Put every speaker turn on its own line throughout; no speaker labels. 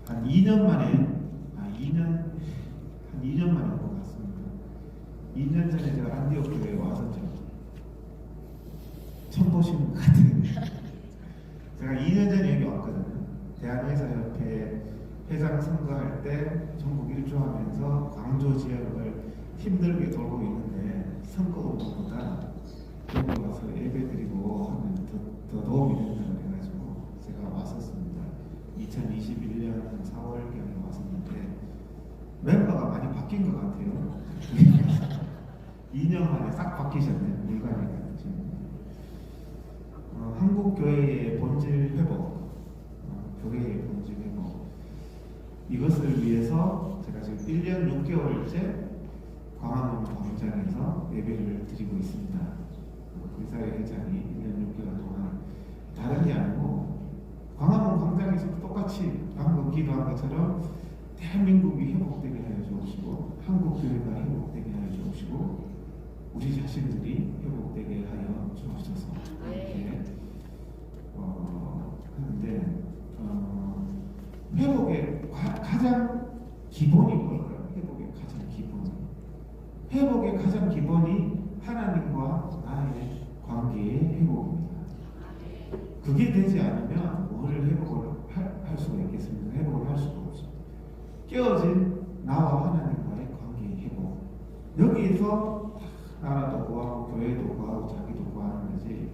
한 2년 만에, 2년 만에 온 것 같습니다. 2년 전에 제가 안디옥 교회에 왔었죠. 처음 보시는 것 같아요. 제가 2년 전에 여기 왔거든요. 대한의사협회 회장 선거할 때 전국 일주하면서 광주 지역을 힘들게 돌고 있는데 선거운동보다 여기 와서 예배드리고 하면 더 도움이 된다고 해가지고 제가 왔었습니다. 2021년 4월경에 왔었는데 멤버가 많이 바뀐 것 같아요. 2년 만에 싹 바뀌셨네요. 물건이 지금. 한국교회의 본질 회복, 교회의 본질 회복, 이것을 위해서 제가 지금 1년 6개월째 광화문 광장에서 예배를 드리고 있습니다. 의사회 회장이 1년 6개월 동안 다른 게 아니고 광화문 광장에서 똑같이 방금 기도한 것처럼 대한민국이 회복되게 하여 주옵시고 한국교회가 회복되게 하여 주옵시고 우리 자신들이 회복되게 하여 주옵소서. 이렇게 하는데 회복의 가장 기본이 뭘까요? 회복의 가장 기본이 하나님과 나의 관계의 회복입니다. 그게 되지 않으면 뭘 회복을 할 수가 있겠습니까? 회복을 할 수가 없습니다. 깨어진 나와 하나님과의 관계의 회복. 여기에서 나라도 구하고 교회도 구하고 자기도 구하는 거지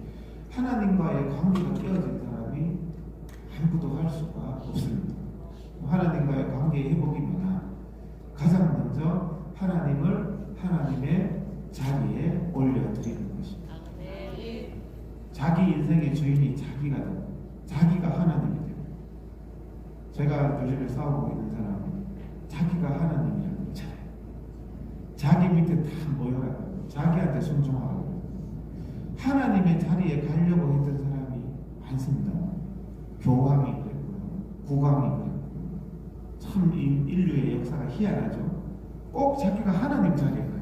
하나님과의 관계가 깨어진 사람이 아무것도 할 수가 없습니다. 하나님과의 관계의 회복이 뭐냐? 가장 먼저 하나님의 자리에 올려드리는 것입니다. 자기 인생의 주인이 자기가 하나님이 됩니다. 제가 요즘에 싸우고 있는 사람은 자기가 하나님이라고 있잖아요. 자기 밑에 다 모여가지고 자기한테 순종하고 하나님의 자리에 가려고 했던 사람이 많습니다. 교황이 그랬고요, 국왕이 그랬고요. 참 인류의 역사가 희한하죠. 꼭 자기가 하나님 자리에 가요.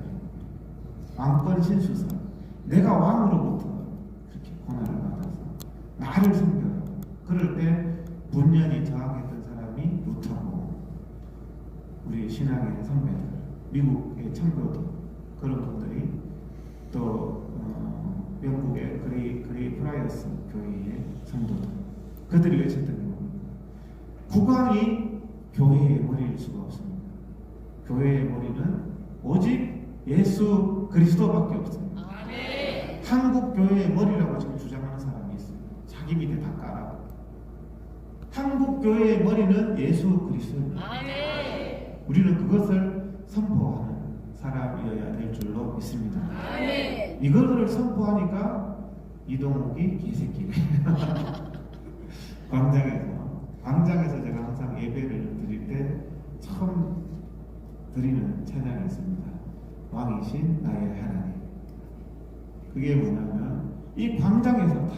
왕권 신수사, 내가 왕으로부터 그렇게 고난을 받아서 나를 섬겨라. 그럴 때 분연히 저항했던 사람이 루터고 우리 신앙의 선배들, 미국의 청교도 그런 분들이 또 영국의 그레이 프라이어스 교회의 성도들 그들이 외쳤던 겁니다. 국왕이 교회의 머리일 수가 없습니다. 교회의 머리는 오직 예수 그리스도밖에 없습니다. 아멘. 한국 교회의 머리라고 지금 주장하는 사람이 있어요. 자기 밑에 다 깔아. 한국 교회의 머리는 예수 그리스도입니다. 아멘. 우리는 그것을 선포하는 사람이어야 될 줄로 믿습니다. 아멘. 이거를 선포하니까 이동욱이 개새끼네. 광장에서 제가 항상 예배를 드릴 때 처음 드리는 찬양이 있습니다. 왕이신 나의 하나님. 그게 뭐냐면 이 광장에서 다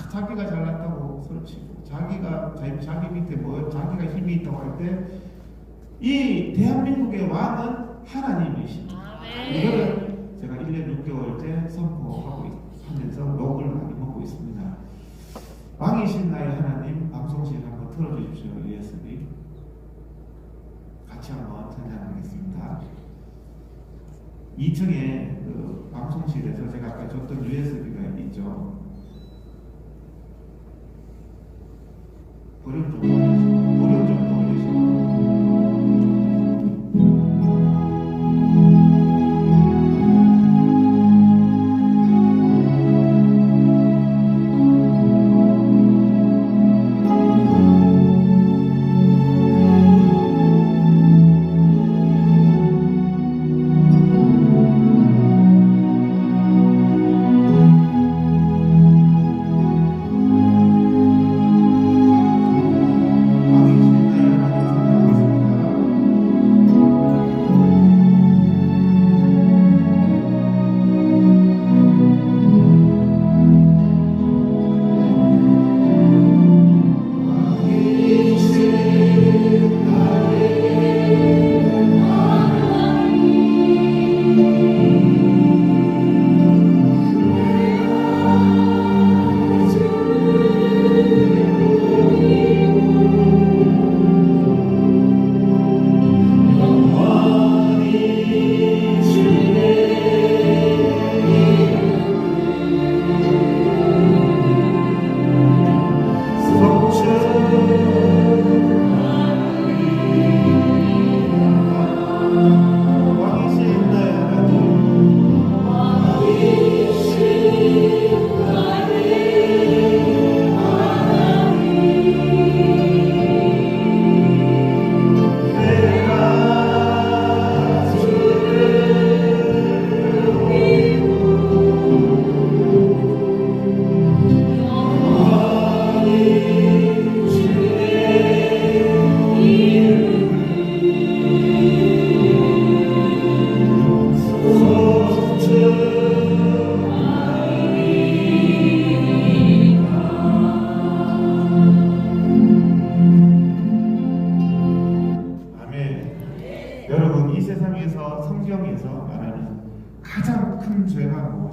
자기가 잘났다고 소리치고 자기 밑에 자기가 힘이 있다고 할 때 이 대한민국의 왕은 하나님이십니다. 이거를 제가 1년 6개월째 선포하고 하면서 욕을 많이 먹고 있습니다. 왕이신 나의 하나님 방송실 한번 틀어주십시오. USB 같이 한번 찬양하겠습니다. 2층에 그 방송실에서 제가 아까 줬던 USB가 있죠. 볼륨 좀 올리시고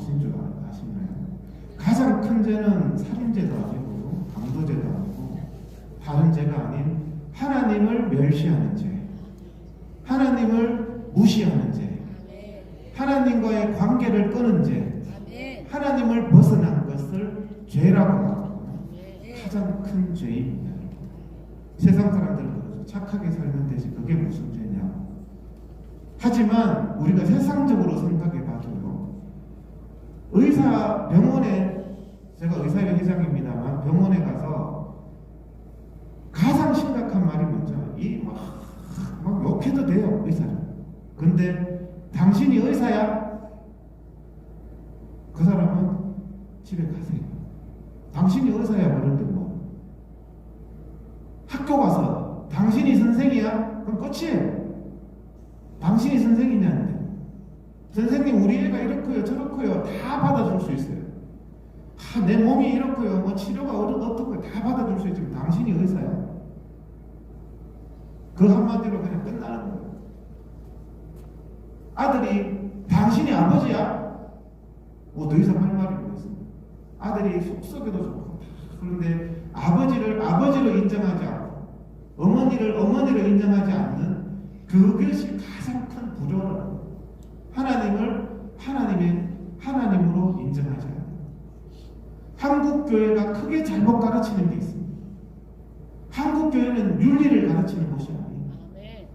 무슨 줄 아시나요? 가장 큰 죄는 살인죄도 아니고 강도죄도 아니고 다른 죄가 아닌 하나님을 멸시하는 죄, 하나님을 무시하는 죄, 하나님과의 관계를 끊은 죄, 하나님을 벗어난 것을 죄라고 말하고 가장 큰 죄입니다. 세상 사람들은 그러죠. 착하게 살면 되지 그게 무슨 죄냐. 하지만 우리가 세상적으로 생각해 봐도요. 병원에 제가 의사회 회장입니다만 병원에 가서 가장 심각한 말이 뭐죠? 막 욕해도 돼요 의사는. 근데 당신이 의사야? 그 사람은 집에 가세요. 당신이 의사야 그런데 뭐 학교 가서 당신이 선생이야? 그럼 끝이에요. 당신이 선생이냐는데 선생님 우리 애가 이렇고요 저렇고요 다 받아줄 수 있어요. 내 몸이 이렇고요 뭐 치료가 어떻고요 다 받아줄 수 있지만 당신이 의사야. 그 한마디로 그냥 끝나는 거예요. 아들이 당신이 아버지야? 뭐 더 이상 할 말이 뭐겠습니까? 아들이 속썩여도 좋고 그런데 아버지로 인정하지 않고 어머니를 어머니로 인정하지 않는 그것이 가장 큰 불효라는 하나님을 하나님으로 인정하지 않는 한국 교회가 크게 잘못 가르치는 게 있습니다. 한국 교회는 윤리를 가르치는 곳이 아니에요.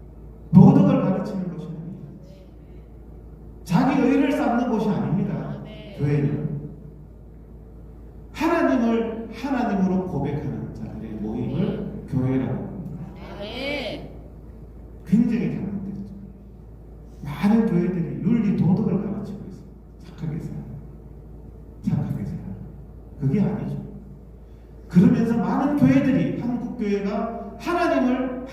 도덕을 가르치는 곳이 아니에요. 자기 의를 쌓는 곳이 아닙니다. 교회는 하나님을 하나님으로 고백하는 자들의 모임을 교회라고 합니다. 굉장히 잘못됐죠. 많은 교회들이 윤리 도덕을 가르치고 있어요. 착하게 살아. 그게 아니죠. 그러면서 많은 교회들이 한국 교회가 하나님을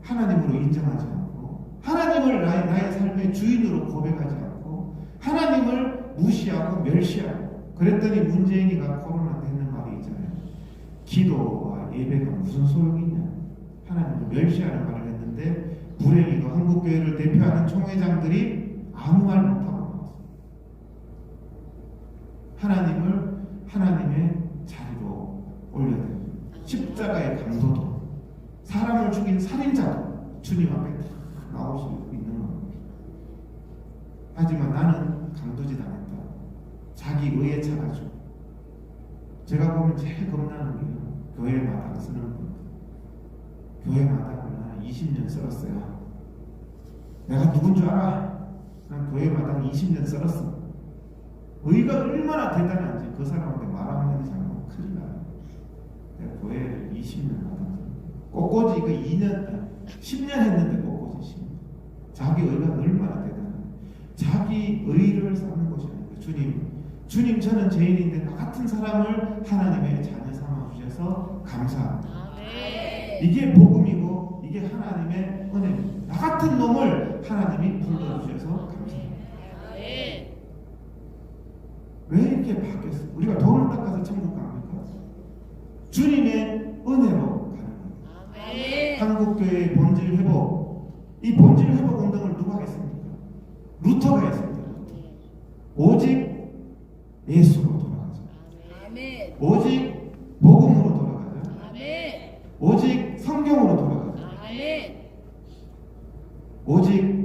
하나님으로 인정하지 않고 하나님을 나의 삶의 주인으로 고백하지 않고 하나님을 무시하고 멸시하고 그랬더니 문재인이가 코로나 때 했는 말이 있잖아요. 기도와 예배가 무슨 소용이냐. 하나님을 멸시하는 말을 했는데 불행히도 한국교회를 대표하는 총회장들이 아무 말 못하고 나왔어요. 하나님의 자리로 올려드립니다. 십자가의 강도도 사람을 죽인 살인자도 주님 앞에 다 나올 수 있는 겁니다. 하지만 나는 강도짓 안 했다. 자기 의에 차가지고 제가 보면 제일 겁나는 게요. 교회 마당 쓰는 분. 교회 마당을 한 20년 썰었어요. 내가 누군 줄 알아? 난 교회 마당 20년 썰었어. 의가 얼마나 대단한지 그 사람한테 말 한마디 잘못 큰일 나요. 내가 교회를 20년 마당 꽃꽂이 그 10년 했는데 꽃꽂이 10년. 자기 의가 얼마나 대단한지. 자기 의를 쌓는 것이 아니고 주님 저는 죄인인데 나 같은 사람을 하나님의 자녀 삼아 주셔서 감사합니다. 이게 복음이고 이게 하나님의 은혜입니다. 나 같은 놈을 하나님이 불러주셔서 감사합니다. 왜 이렇게 바뀌었어요? 우리가 돈을 닦아서 천국 갑니까? 주님의 은혜로 가는 거예요. 한국교회의 본질 회복, 이 본질 회복 운동을 누가 했습니까? 루터가 했습니다. 오직 예수로 돌아가자. 오직 복음으로 돌아가자. 오직 성경으로 돌아가자. 오직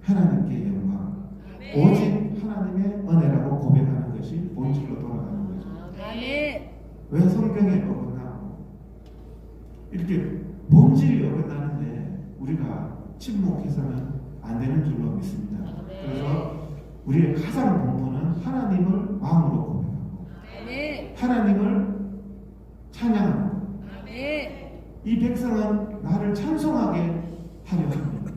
하나님께 영광. 오직 하나님의 은혜라고 고백하는 것이 본질로 돌아가는 거죠. 왜 성경에 어긋나고 이렇게 본질이 어긋나는데 우리가 침묵해서는 안 되는 줄로 믿습니다. 그래서 우리의 가장 본분은 하나님을 마음으로 고백하고 하나님을 찬양하는 것. 이 백성은 나를 찬송하게 하려 합니다.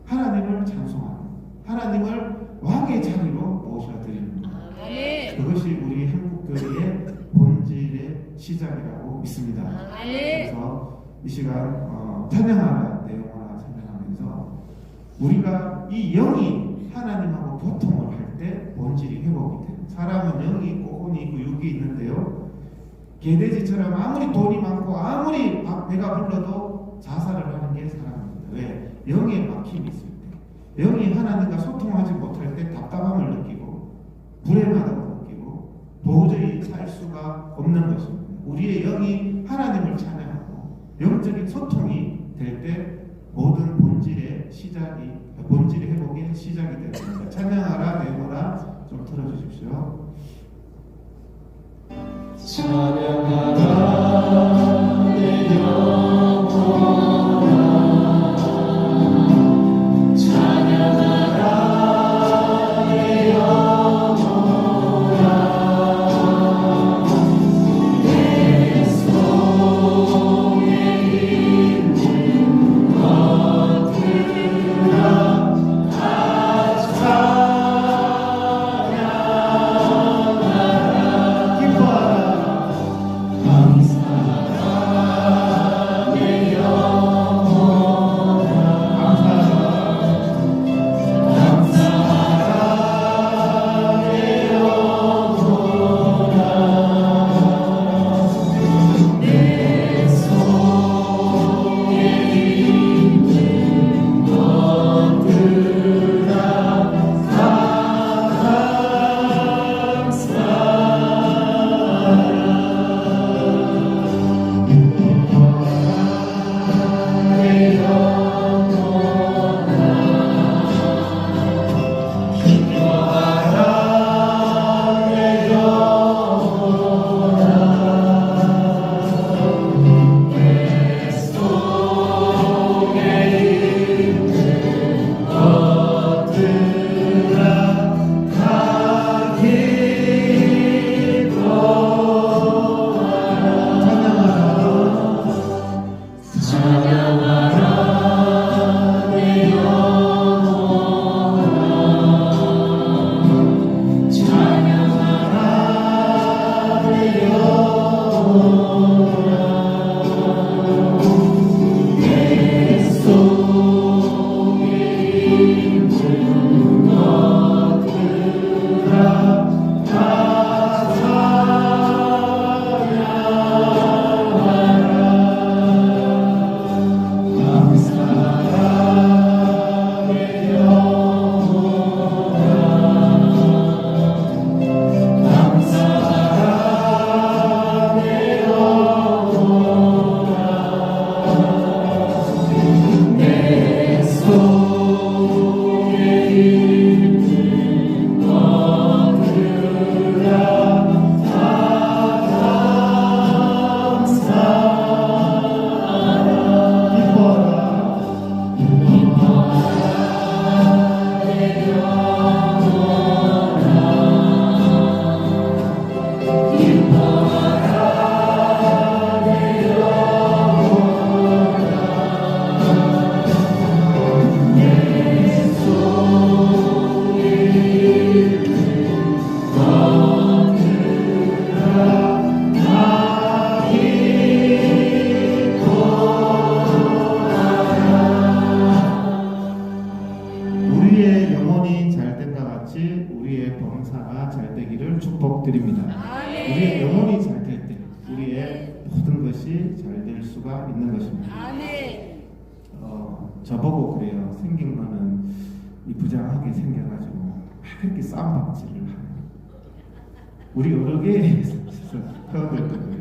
하나님을 찬송하는 하나님을 왕의 자리로 모셔드리는 것. 그것이 우리 한국교회의 본질의 시작이라고 믿습니다. 그래서 이 시간 찬양하라 내용하나 찬양하면서 우리가 이 영이 하나님하고 교통을 할 때 본질이 회복이 돼요. 사람은 영이 있고 혼이 있고 육이 있는데요. 개돼지처럼 아무리 돈이 많고 아무리 배가 불러도 자살을 하는 게 사람입니다. 왜? 영에 막힘이 있을 때. 영이 하나님과 소통하지 못할 때 답답함을 느끼고 불행하다고 느끼고 도저히 살 수가 없는 것입니다. 우리의 영이 하나님을 찬양하고 영적인 소통이 될 때 모든 본질의 회복의 시작이 됩니다. 찬양하라 내보라 좀 틀어주십시오.
찬양하라 내 영혼아 찬양하라 내 영혼아 내 속에 있는 것들아 다 찬양하라
기뻐하라
감사하라 내 영혼아 감사하라 내 영혼아 내 속에 있는 것들아 다 찬양하라 내 영혼아 찬양하라 내 영혼아 내 속에 있는 것들아 다 감사하라 내 영혼아 감사하라 내 영혼아 내 속에 있는 것들아 다 감사하라 기뻐하라 내 영혼아 기뻐하라 내 영혼아 내 속에 있는 것들아 다
우리의 영혼이 잘 된다 같이 우리의 범사가 잘 되기를 축복드립니다. 우리의 영혼이 잘 될 때 우리의 모든 것이 잘 될 수가 있는 것입니다. 저보고 그래요. 생긴 거는 이 부장하게 생겨가지고 막 이렇게 쌈박질을 하는. 우리 여러 개에서 회원들도 그래요.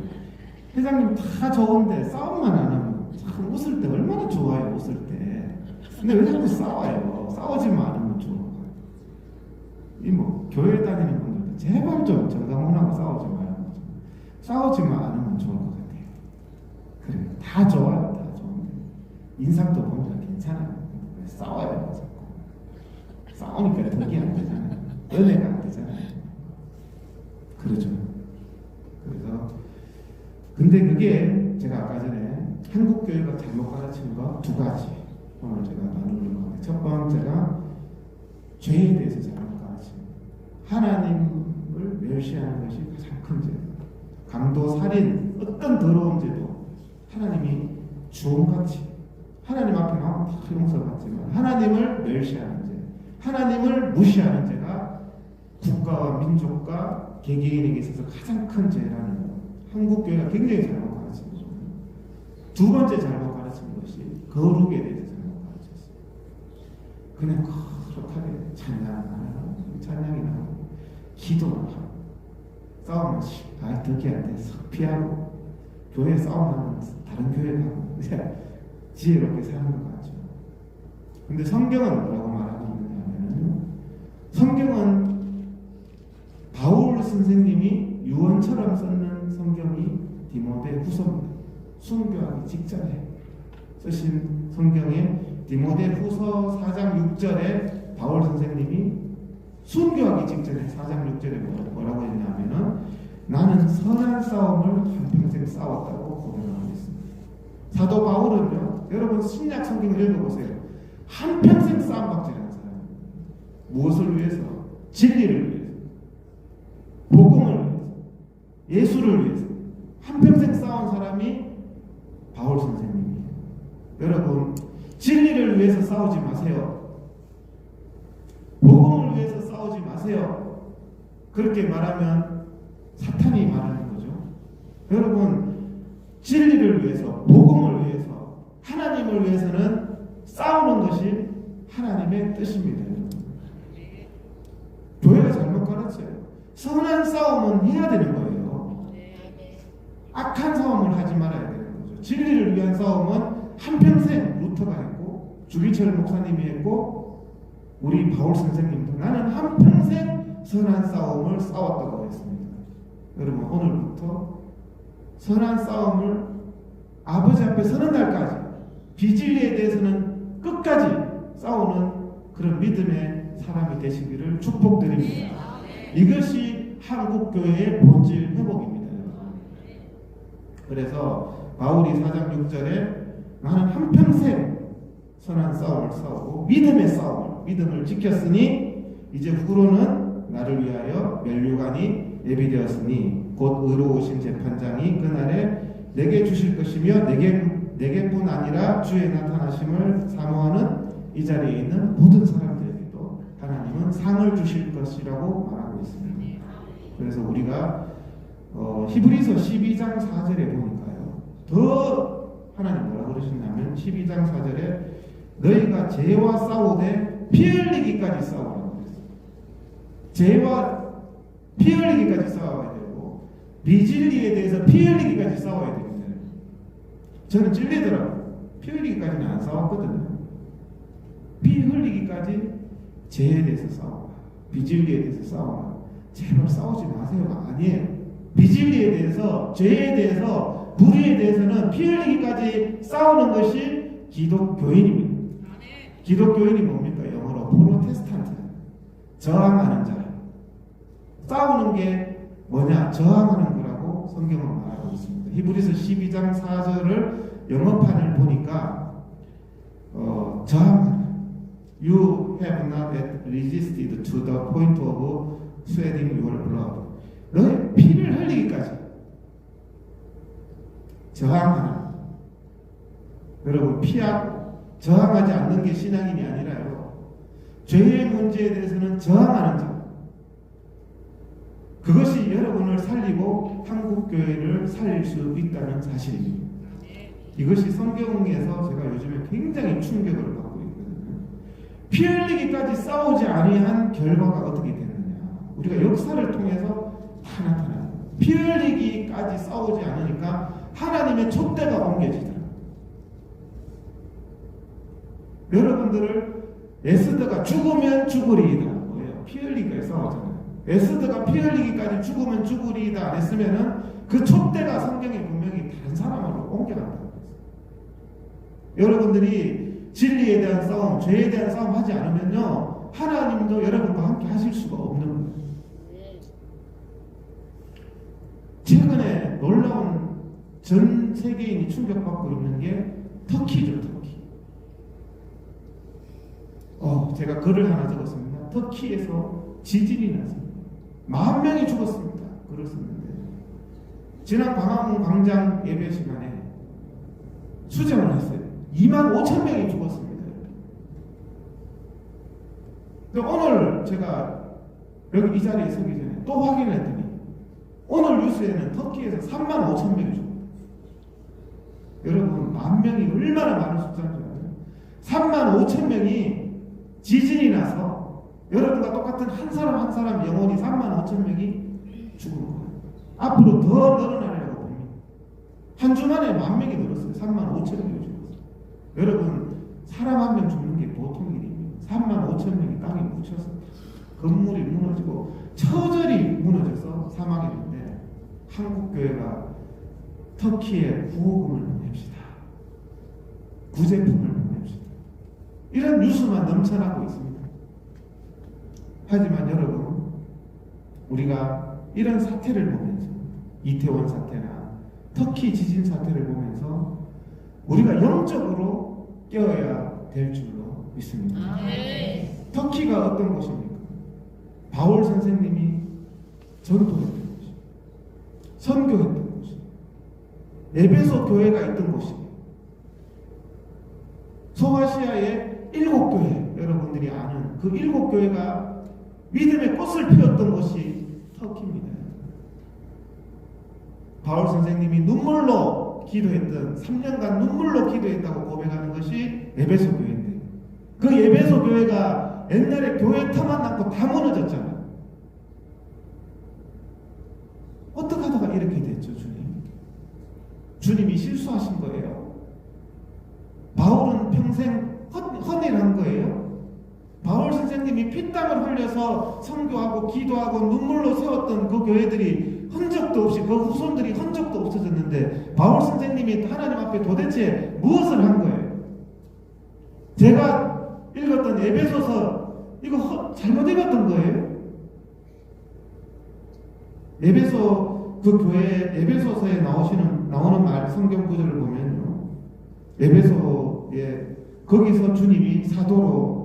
회장님 다 좋은데 싸움만 안 하면 참 웃을 때 얼마나 좋아요. 웃을 때. 근데 왜 자꾸 싸워요? 싸우지만 않으면 좋은 거예요. 이 뭐 교회 다니는 분들도 제발 좀 정상훈하고 싸우지 마요. 싸우지만 않으면 좋을 것 같아요. 그래, 다 좋아요, 다 좋은데 인상도 보면 괜찮아요. 왜 싸워요, 자꾸. 싸우니까 덕이 안 되잖아요. 연애가 안 되잖아요. 그러죠. 그래서 근데 그게 제가 아까 전에 한국 교회가 잘못 가르친 거 두 가지 오늘 제가 나누려고 하는데, 첫 번째가 죄에 대해서 잘못 가르치는, 하나님을 멸시하는 것이 가장 큰 죄. 강도, 살인, 어떤 더러운 죄도 하나님이 주홍같이 하나님 앞에 나오면 다 용서받지만 하나님을 멸시하는 죄, 하나님을 무시하는 죄가 국가와 민족과 개개인에게 있어서 가장 큰 죄라는 것. 한국 교회가 굉장히 잘못 가르치는 거죠. 두 번째 잘못 가르친 것이 거룩에 대해서 잘못 가르쳤어요. 그냥 찬양이나 하고 기도를 하고 싸우면 덕이 안 돼서 피하고 교회 싸움하면 다른 교회 가고 지혜롭게 사는 것 같죠. 근데 성경은 뭐라고 말하고 있느냐면 성경은 바울 선생님이 유언처럼 썼는 성경이 디모데 후서입니다. 순교하기 직전에 쓰신 성경에 디모데 후서 4장 6절에 바울 선생님이 순교하기 직전에 4장 6절에 뭐라고 했냐면은 나는 선한 싸움을 한평생 싸웠다고 고백하고 있습니다. 사도 바울은요, 여러분 신약 성경을 읽어보세요. 한평생 싸움박질 하는 사람. 무엇을 위해서? 진리를 위해서, 복음을 위해서, 예수를 위해서 한평생 싸운 사람이 바울 선생님이에요. 여러분 진리를 위해서 싸우지 마세요. 복음을 위해서 싸우지 마세요. 그렇게 말하면 사탄이 말하는 거죠. 여러분 진리를 위해서, 복음을 위해서, 하나님을 위해서는 싸우는 것이 하나님의 뜻입니다. 교회가 잘못 가르쳐요. 선한 싸움은 해야 되는 거예요. 악한 싸움을 하지 말아야 되는 거죠. 진리를 위한 싸움은 한평생 루터가 했고 주기철 목사님이 했고 우리 바울 선생님도 나는 한평생 선한 싸움을 싸웠다고 했습니다. 여러분 오늘부터 선한 싸움을 아버지 앞에 서는 날까지 비진리에 대해서는 끝까지 싸우는 그런 믿음의 사람이 되시기를 축복드립니다. 이것이 한국교회의 본질 회복입니다. 그래서 바울이 4장 6절에 나는 한평생 선한 싸움을 싸우고 믿음을 지켰으니 이제 후로는 나를 위하여 면류관이 예비되었으니 곧 의로우신 재판장이 그날에 내게 주실 것이며 내게뿐 아니라 주의 나타나심을 사모하는 이 자리에 있는 모든 사람들에게도 하나님은 상을 주실 것이라고 말하고 있습니다. 그래서 우리가 히브리서 12장 4절에 보니까요, 더 하나님 뭐라고 그러셨냐면 12장 4절에 너희가 죄와 싸우되 피 흘리기까지 싸우라고 그랬어요. 죄와 피 흘리기까지 싸워야 되고 비진리에 대해서 피 흘리기까지 싸워야 됩니다. 저는 찔리더라고요. 피 흘리기까지는 안 싸웠거든요. 피 흘리기까지 죄에 대해서 싸워라, 비진리에 대해서 싸워라. 제발 싸우지 마세요. 아니에요. 비진리에 대해서, 죄에 대해서, 불의에 대해서는 피 흘리기까지 싸우는 것이 기독교인입니다. 기독교인이 뭡니까? 영어로 프로테스탄트, 저항하는 자. 싸우는 게 뭐냐? 저항하는 거라고 성경은 말하고 있습니다. 히브리서 12장 4절을 영어판을 보니까 저항하는, You have not yet resisted to the point of sweating your blood. 너의 피를 흘리기까지 저항하는. 여러분 피하고 저항하지 않는 게 신앙인이 아니라요, 죄의 문제에 대해서는 저항하는 자. 그것이 여러분을 살리고 한국교회를 살릴 수 있다는 사실입니다. 이것이 성경에서 제가 요즘에 굉장히 충격을 받고 있거든요. 피 흘리기까지 싸우지 아니한 결과가 어떻게 되느냐, 우리가 역사를 통해서 다 나타나요. 피 흘리기까지 싸우지 않으니까 하나님의 촛대가 옮겨지더라. 여러분들을 에스더가 죽으면 죽으리이다 뭐예요? 피 흘리기까지 싸우잖아요. 에스더가 피 흘리기까지 죽으면 죽으리이다 안 했으면은 그 촛대가 성경에 분명히 다른 사람으로 옮겨간다고 했어요. 여러분들이 진리에 대한 싸움, 죄에 대한 싸움 하지 않으면요, 하나님도 여러분과 함께 하실 수가 없는 거예요. 최근에 놀라운 전 세계인이 충격받고 있는 게 터키죠. 터키. 제가 글을 하나 적었습니다. 터키에서 지진이 났습니다. 10,000명이 죽었습니다. 글을 썼는데 지난 광화문 광장 예배 시간에 수정을 했어요. 25,000명이 죽었습니다. 근데 오늘 제가 여기 이 자리에 서기 전에 또 확인했더니 오늘 뉴스에는 터키에서 35,000명이 죽었어요. 여러분 10,000명이 얼마나 많은 숫자인 줄 알아요? 35,000명이 지진이 나서 여러분과 똑같은 한 사람 한 사람 영혼이 35,000명이 죽은 거예요. 앞으로 더 늘어나려고 봅니다. 한 주 만에 10,000명이 늘었어요. 35,000명이 죽었어요. 여러분, 사람 한 명 죽는 게 보통 일입니다. 35,000명이 땅에 묻혀서 건물이 무너지고 처절히 무너져서 사망했는데 한국교회가 터키에 구호금을 보냅시다. 구제품을 보냅시다. 이런 뉴스만 넘쳐나고 있습니다. 하지만 여러분, 우리가 이런 사태를 보면서 이태원 사태나 터키 지진 사태를 보면서 우리가 영적으로 깨어야 될 줄로 믿습니다. 터키가 어떤 곳입니까? 바울 선생님이 전도했던 곳이, 선교했던 곳이, 에베소 교회가 있던 곳이, 소아시아의 7교회, 여러분들이 아는 그 7교회가 믿음의 꽃을 피웠던 곳이 터키입니다. 바울 선생님이 눈물로 기도했던 3년간 눈물로 기도했다고 고백하는 것이 에베소 교회인데, 그 에베소 교회가 옛날에 교회 터만 낳고 다 무너졌잖아요. 어떻게 하다가 이렇게 됐죠, 주님? 주님이 실수하신 거예요? 바울은 평생 헌일한 거예요? 바울 선생님이 피땀을 흘려서 선교하고 기도하고 눈물로 세웠던 그 교회들이 흔적도 없이, 그 후손들이 흔적도 없어졌는데 바울 선생님이 하나님 앞에 도대체 무엇을 한 거예요? 제가 읽었던 에베소서 이거 잘못 읽었던 거예요? 에베소 그 교회 에베소서에 나오는 말 성경 구절을 보면요, 에베소에 거기서 주님이 사도로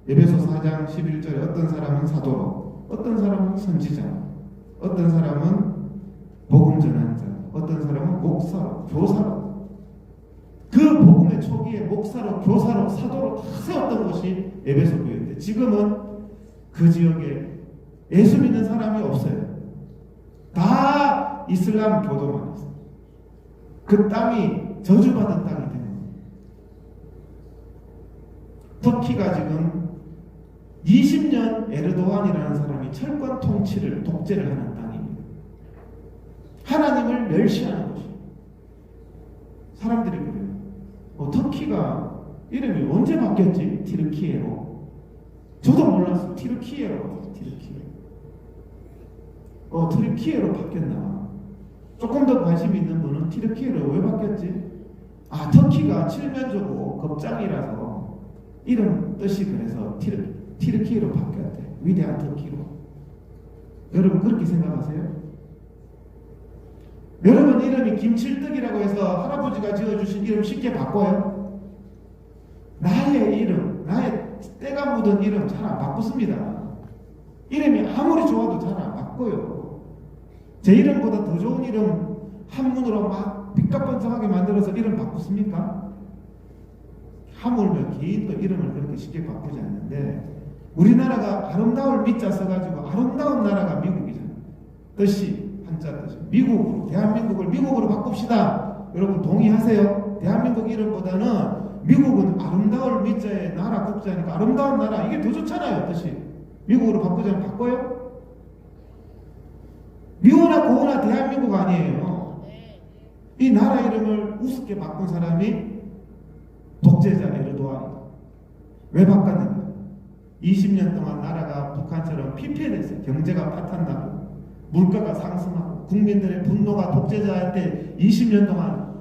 에베소 4장 11절에 어떤 사람은 사도로, 어떤 사람은 선지자, 어떤 사람은 복음 전환자, 어떤 사람은 목사로, 교사로, 그 복음의 초기에 목사로, 교사로, 사도로 다 세웠던 것이 에베소 교회인데 지금은 그 지역에 예수 믿는 사람이 없어요. 다 이슬람 교도만 있어요. 그 땅이 저주받은 땅이 되는 거예요. 터키가 지금 20년 에르도안이라는 사람이 철권 통치를, 독재를 하는 땅입니다. 하나님을 멸시하는 것이에요. 사람들이 그래요. 터키가 이름이 언제 바뀌었지? 티르키예로. 저도 몰랐어요. 티르키예로. 티르키예로 바뀌었나? 조금 더 관심 있는 분은 티르키예로 왜 바뀌었지? 터키가 칠면조고 겁장이라서 이름 뜻이 그래서 티르키예로 바뀌었대. 위대한 터키로. 여러분 그렇게 생각하세요? 여러분 이름이 김칠떡이라고 해서 할아버지가 지어주신 이름 쉽게 바꿔요? 나의 이름, 나의 때가 묻은 이름 잘 안 바꾸습니다. 이름이 아무리 좋아도 잘 안 바꿔요. 제 이름보다 더 좋은 이름 한문으로 막 삐까뻔쩍하게 만들어서 이름 바꾸습니까? 하물며 개인도 이름을 그렇게 쉽게 바꾸지 않는데, 우리나라가 아름다울 미자 써가지고 아름다운 나라가 미국이잖아요. 뜻이, 한자 뜻이 미국으로, 대한민국을 미국으로 바꿉시다. 여러분 동의하세요? 대한민국 이름보다는 미국은 아름다울 미자의 나라 국자니까 아름다운 나라, 이게 더 좋잖아요. 뜻이 미국으로 바꾸자면 바꿔요? 미호나 고호나 대한민국 아니에요. 이 나라 이름을 우습게 바꾼 사람이 독재자 에르도안이다. 왜 바꿨느냐? 20년 동안 나라가 북한처럼 피폐됐어요. 경제가 파탄나고 물가가 상승하고 국민들의 분노가 독재자한테 20년 동안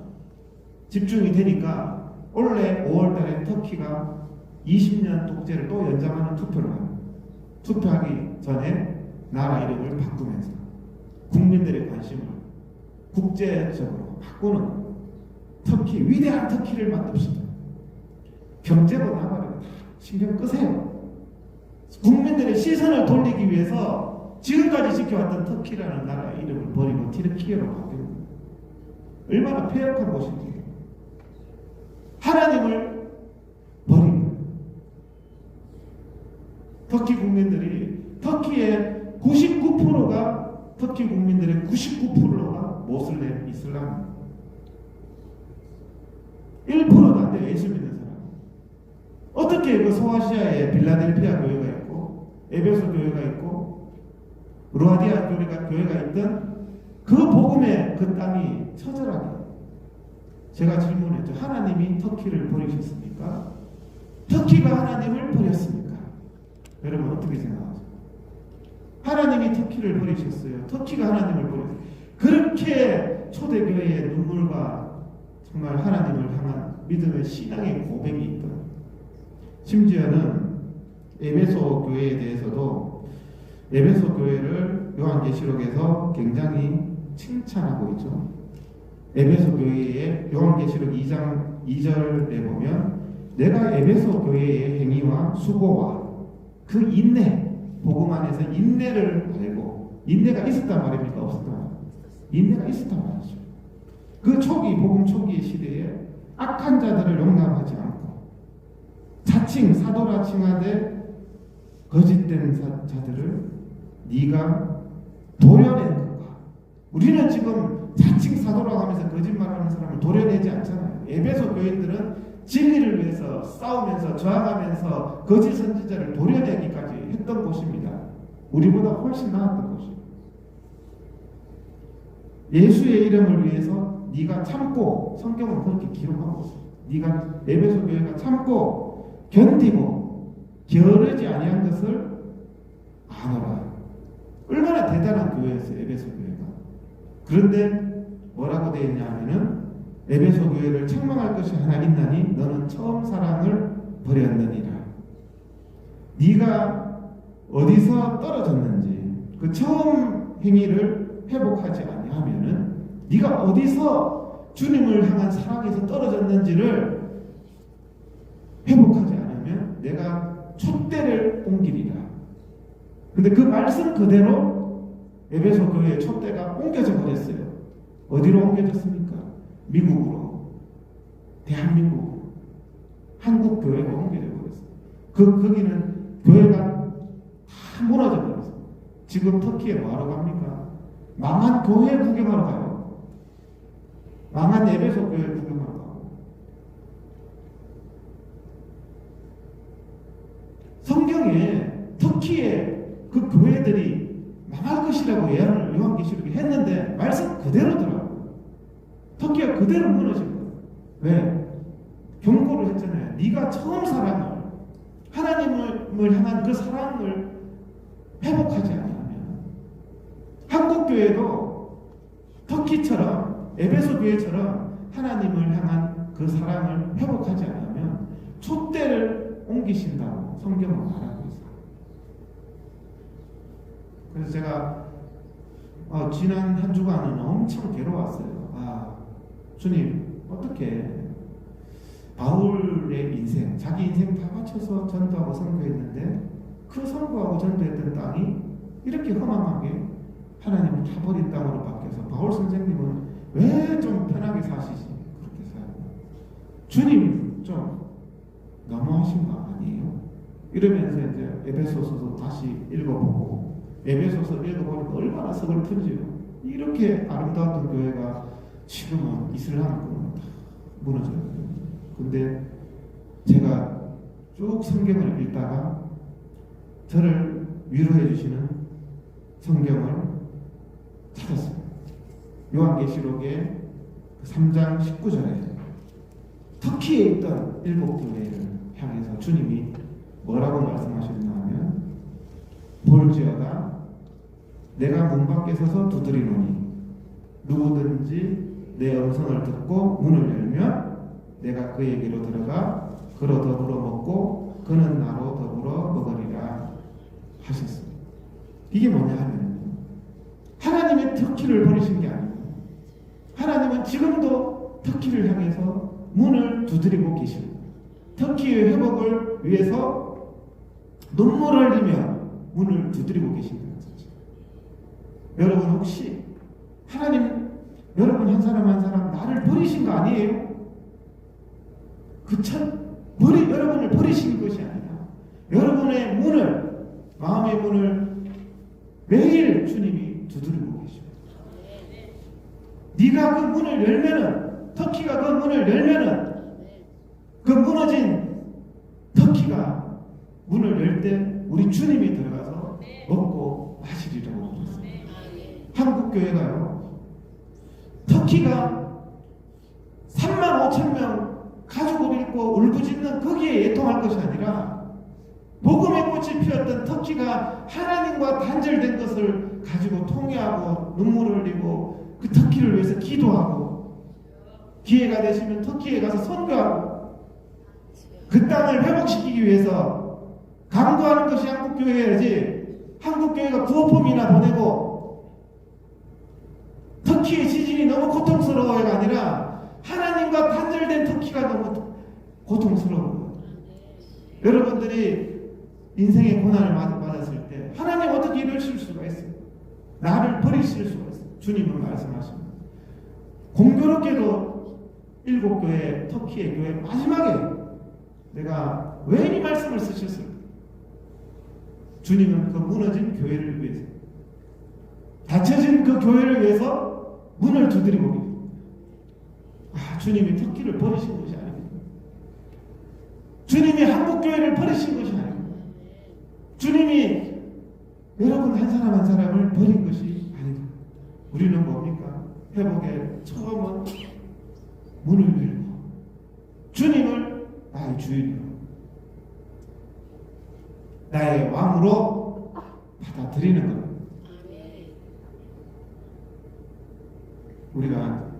집중이 되니까 올해 5월달에 터키가 20년 독재를 또 연장하는 투표를 합니다. 투표하기 전에 나라 이름을 바꾸면서 국민들의 관심을 국제적으로 바꾸는 터키, 위대한 터키를 만듭시다. 경제도 나발이고 신경 끄세요. 국민들의 시선을 돌리기 위해서 지금까지 지켜왔던 터키라는 나라의 이름을 버리고 티르키예로 바뀌는 거예요. 얼마나 폐역한 곳인지. 하나님을 버린 거예요. 터키 국민들이, 터키의 99%가, 터키 국민들의 99%가 모슬렘, 이슬람, 1%도 안 돼요. 예수 믿는 사람. 어떻게 그 소아시아에 빌라델피아 교회가 있고 에베소 교회가 있고 루아디아 교회가 있던 그 복음의 그 땅이 처절하게, 제가 질문했죠. 하나님이 터키를 버리셨습니까? 터키가 하나님을 버렸습니까? 여러분 어떻게 생각하세요? 하나님이 터키를 버리셨어요. 터키가 하나님을 버렸어요. 그렇게 초대교회의 눈물과 정말 하나님을 향한 믿음의 신앙의 고백이 있던, 심지어는 에베소 교회에 대해서도 에베소 교회를 요한계시록에서 굉장히 칭찬하고 있죠. 에베소 교회의 요한계시록 2장 2절에 보면 내가 에베소 교회의 행위와 수고와 그 인내, 복음 안에서 인내를 알고, 인내가 있었단 말입니까? 없었단 말입니까? 인내가 있었단 말이죠. 그 초기, 복음 초기의 시대에 악한 자들을 용납하지 않고 자칭 사도라 칭하되 거짓된 자들을 네가 도려낸 것과, 우리는 지금 자칭 사도라고 하면서 거짓말하는 사람을 도려내지 않잖아요. 에베소 교인들은 진리를 위해서 싸우면서 저항하면서 거짓 선지자를 도려내기까지 했던 곳입니다. 우리보다 훨씬 나았던 곳입니다. 예수의 이름을 위해서 네가 참고, 성경은 그렇게 기록하고 있어요. 네가 에베소 교회가 참고 견디고 게으르지 아니한 것을 아노라. 얼마나 대단한 교회였어요, 에베소 교회가. 그런데 뭐라고 되어 있냐 하면은 에베소 교회를 책망할 것이 하나 있나니 너는 처음 사랑을 버렸느니라. 네가 어디서 떨어졌는지, 그 처음 행위를 회복하지 아니하면은 네가 어디서 주님을 향한 사랑에서 떨어졌는지를 회복하지 않으면 내가 촛대를 옮기리라. 근데 그 말씀 그대로 에베소 교회의 촛대가 옮겨져 버렸어요. 어디로 옮겨졌습니까? 미국으로, 대한민국, 한국 교회가 옮겨져 버렸어요. 거기는 교회가 다 무너져 버렸어요. 지금 터키에 뭐하러 갑니까? 망한 교회 구경하러 가요. 망한 에베소 교회 구경하러 가고. 성경에 터키의 그 교회들이 망할 것이라고 예언을 요한계시록에 했는데 말씀 그대로더라고요. 터키가 그대로 무너진 거예요. 왜? 경고를 했잖아요. 네가 처음 사랑을, 하나님을 향한 그 사랑을 회복하지 않으면, 한국 교회도 터키처럼 에베소 교회처럼 하나님을 향한 그 사랑을 회복하지 않으면 촛대를 옮기신다고 성경은 말하고 있어요. 그래서 제가 지난 한 주간은 엄청 괴로웠어요. 주님, 어떻게 바울의 인생, 자기 인생 다 바쳐서 전도하고 선교했는데 그 선교하고 전도했던 땅이 이렇게 허망하게 하나님은 다 버린 땅으로 바뀌어서 바울 선생님은 왜 좀 편하게 사시지? 그렇게 살고 주님 좀 너무하신 거 아니에요? 이러면서 이제 에베소서도 다시 읽어보고, 에베소서 읽어보니까 얼마나 서글픈지요. 이렇게 아름다웠던 교회가 지금은 이슬람으로 다 무너져요. 근데 제가 쭉 성경을 읽다가 저를 위로해 주시는 성경을 찾았어요. 요한계시록의 3장 19절에 터키에 있던 7교회를 향해서 주님이 뭐라고 말씀하셨나 하면, 볼지어다 내가 문 밖에 서서 두드리노니 누구든지 내 음성을 듣고 문을 열면 내가 그에게로 들어가 그로 더불어 먹고 그는 나로 더불어 먹으리라 하셨습니다. 이게 뭐냐 하면 하나님의 터키를 버리신 게 아니고 하나님은 지금도 터키를 향해서 문을 두드리고 계십니다. 터키의 회복을 위해서 눈물을 흘리며 문을 두드리고 계십니다. 여러분 혹시 하나님, 여러분 한 사람 한 사람 나를 버리신 거 아니에요? 여러분을 버리신 것이 아니라 여러분의 문을, 마음의 문을 매일 주님이 두드리고 계십니다. 네가 그 문을 열면은, 터키가 그 문을 열면은 그 무너진 터키가 문을 열 때 우리 주님이 들어가서 먹고 마시리라고 했습니다. 한국 교회가요, 터키가 3만 5천 명 가족을 잃고 울부짖는 거기에 애통할 것이 아니라 복음의 꽃이 피었던 터키가 하나님과 단절된 것을 가지고 통회하고 눈물을 흘리고 그 터키를 위해서 기도하고 기회가 되시면 터키에 가서 선교하고 그 땅을 회복시키기 위해서 강구하는 것이 한국교회야지, 한국교회가 구호품이나 보내고 터키의 지진이 너무 고통스러워가 아니라 하나님과 단절된 터키가 너무 고통스러워요. 여러분들이 인생의 고난을 맞았을 때 하나님 어떻게 이러실 수가 있어요? 나를 버리실 수가 있어요. 주님은 말씀하십니다. 공교롭게도 7교회 터키의 교회 마지막에 내가 왜 이 말씀을 쓰셨을까? 주님은 그 무너진 교회를 위해서, 닫혀진 그 교회를 위해서 문을 두드리고 계십니다. 주님이 터키를 버리신 것이 아닙니다. 주님이 한국교회를 버리신 것이 아닙니다. 주님이 여러분 한 사람 한 사람을 버린 것이 아니다. 우리는 뭡니까? 회복의 처음은 문을 열고 주님을 나의 주인으로, 나의 왕으로 받아들이는 겁니다. 우리가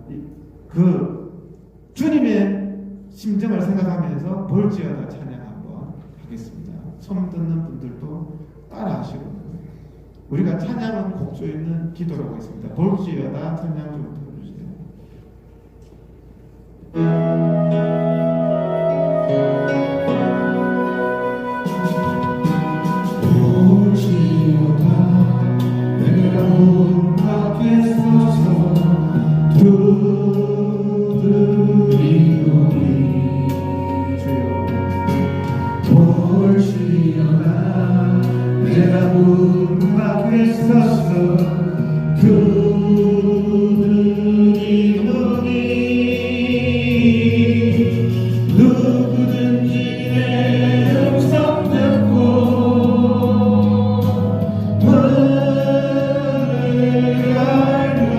그 주님의 심정을 생각하면서 볼지어다 찬양 한번 하겠습니다. 처음 듣는 분들도 따라 하시고, 우리가 찬양은 곡조 있는 기도라고 했습니다. 볼지어다 찬양 좀 들어주세요.
볼지어다 내가 문 밖에 서서 두드리노니 볼지어다 내가 문 밖에 서서 두드리노니 누구든지 내 음성 듣고 문을 열며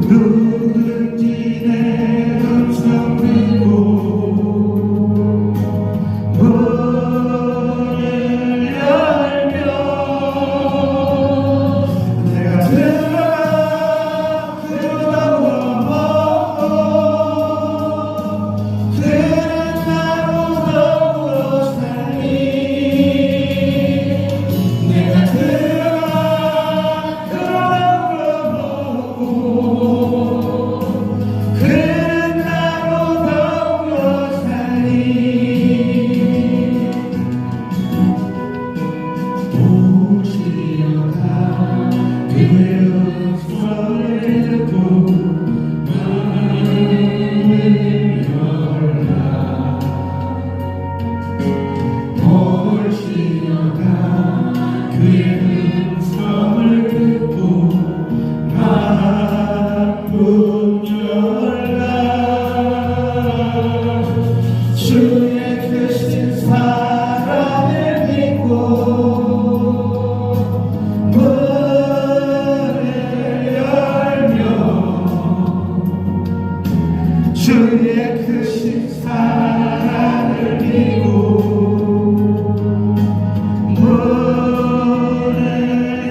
누구든지 내 음성 듣고 문을 열며 내가 들어가 들어다보고 그는 나로 더불어 살리 내가 들어가 들어다보고 그는 나로 더불어 살리 볼지어다 그의 음성을 듣고 마음을 열라 볼지어다 그의 음성을 듣고 마음을 열라 주의 크신 사랑을 믿고 문을 열며 주의 크신 사랑을 믿고 문을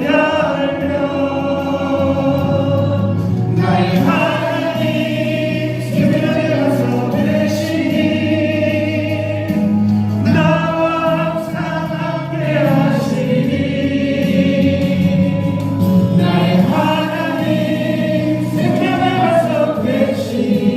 열며 나의 하나님 새벽에 가서 되시니 나와 항상 함께 하시니 나의 하나님 새벽에 가서 되시니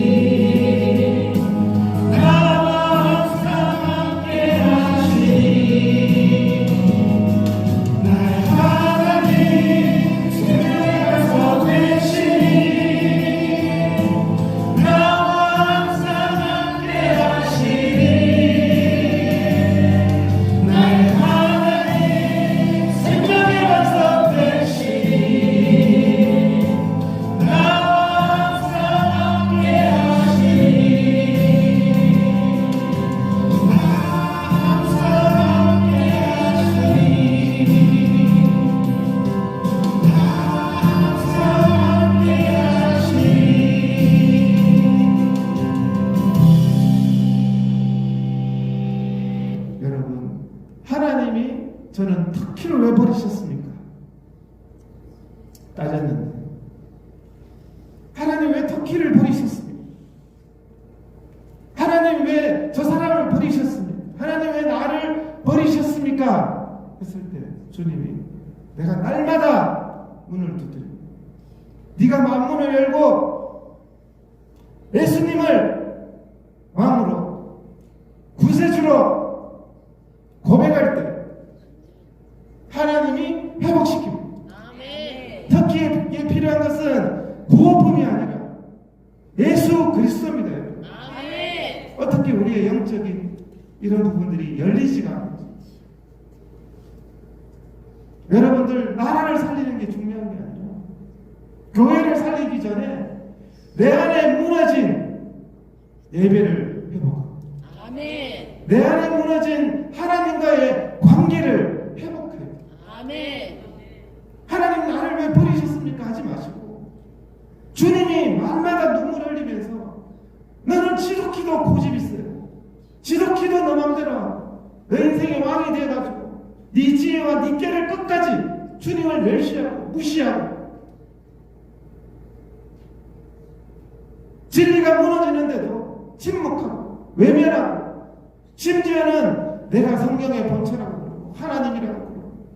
예수님을 왜 버리셨습니까? 따졌는데 하나님 왜 터키를 버리셨습니까? 하나님 왜 저 사람을 버리셨습니까? 하나님 왜 나를 버리셨습니까? 했을 때 주님이 내가 날마다 문을 두드려 네가 만문을 열고 예수님을 왕으로 구세주로 고백할 때 하나님이 회복시킵니다. 터키에 필요한 것은 구호품이 아니라 예수 그리스도입니다. 어떻게 우리의 영적인 이런 부분들이 열리지가 않는지. 여러분들 나라를 살리는 게 중요한 게 아니라 교회를 살리기 전에 내 안에 무너진 예배를 회복하고 내 안에 무너진 하나님과의 관계를 회복해요. 하나님 나를 왜 버리셨습니까? 하지 마시고 주님이 말마다 눈물 흘리면서 너는 지독히도 고집 있어요. 지독히도 너 맘대로 하고 너 인생의 왕이 되어가지고 네 지혜와 네 꾀를 끝까지 주님을 멸시하고 무시하고 진리가 무너지는데도 침묵하고 외면하고 심지어는 내가 성경의 본체라고 그러고 하나님이라고 그러고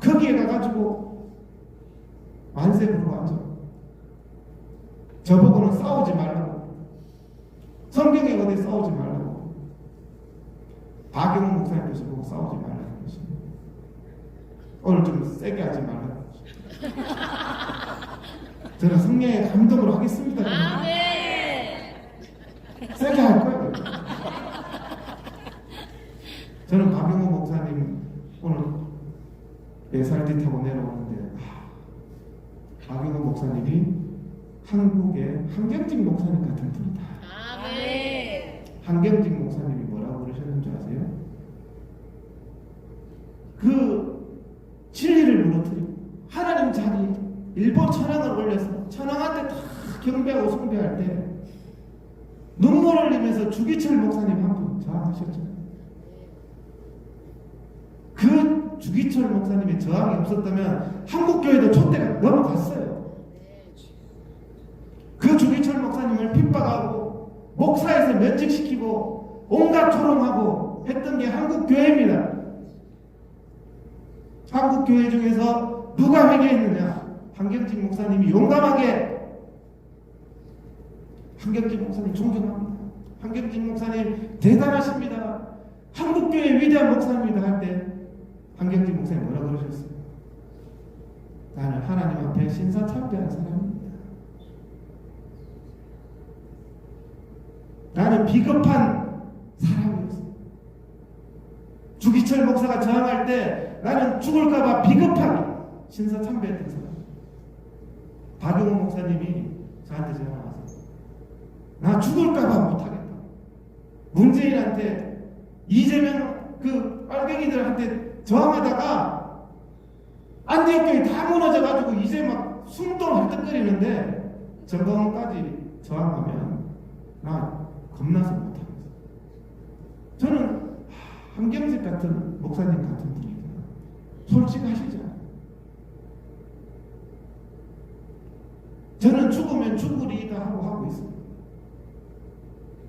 거기에 가가지고 만세 부르고 앉아 저보고는 싸우지 말라고 성경에 어디 싸우지 말라고 박영훈 목사님께서 보고 싸우지 말라는 것입니다. 오늘 좀 세게 하지 말라는 것입니다. 저는 성령의 감동으로 하겠습니다. 세게 할 거예요. 저는 박영훈 목사님 오늘 4살뒤 타고 내려오는데 박영훈 목사님이 한국의 한경직 목사님 같은 분이다. 한경직 목사님이 뭐라고 그러셨는지 아세요? 그 진리를 무너뜨리고 하나님 자리 일본 천황을 올려서 천황한테 다 경배하고 숭배할 때 눈물을 흘리면서 주기철 목사님 한 분 저항하셨잖아요. 그 주기철 목사님의 저항이 없었다면 한국교회도 촛대가 넘어갔어요. 그 주기철 목사님을 핍박하고 목사에서 면직시키고 온갖 조롱하고 했던 게 한국교회입니다. 한국교회 중에서 누가 회개했느냐? 한경직 목사님이 용감하게 한경직 목사님 존경합니다. 한경직 목사님 대단하십니다. 한국교회 위대한 목사입니다 할 때 한경직 목사님 뭐라 그러셨어요? 나는 하나님 앞에 신사참배한 사람입니다. 나는 비겁한 사람이었어. 주기철 목사가 저항할 때 나는 죽을까봐 비겁하게 신사참배했던 사람. 박용훈 목사님이 저한테 전화 와서 나 죽을까봐 못하겠다. 문재인한테 이재명 그 빨갱이들한테 저항하다가 안디옥교회 다 무너져가지고 이제 막 숨도 헐떡거리는데 전광훈까지 저항하면 나 겁나서 못하겠어. 저는 한경직 같은 목사님 같은 분이다. 솔직하시잖아요. 저는 죽으면 죽으리이다 하고 있습니다.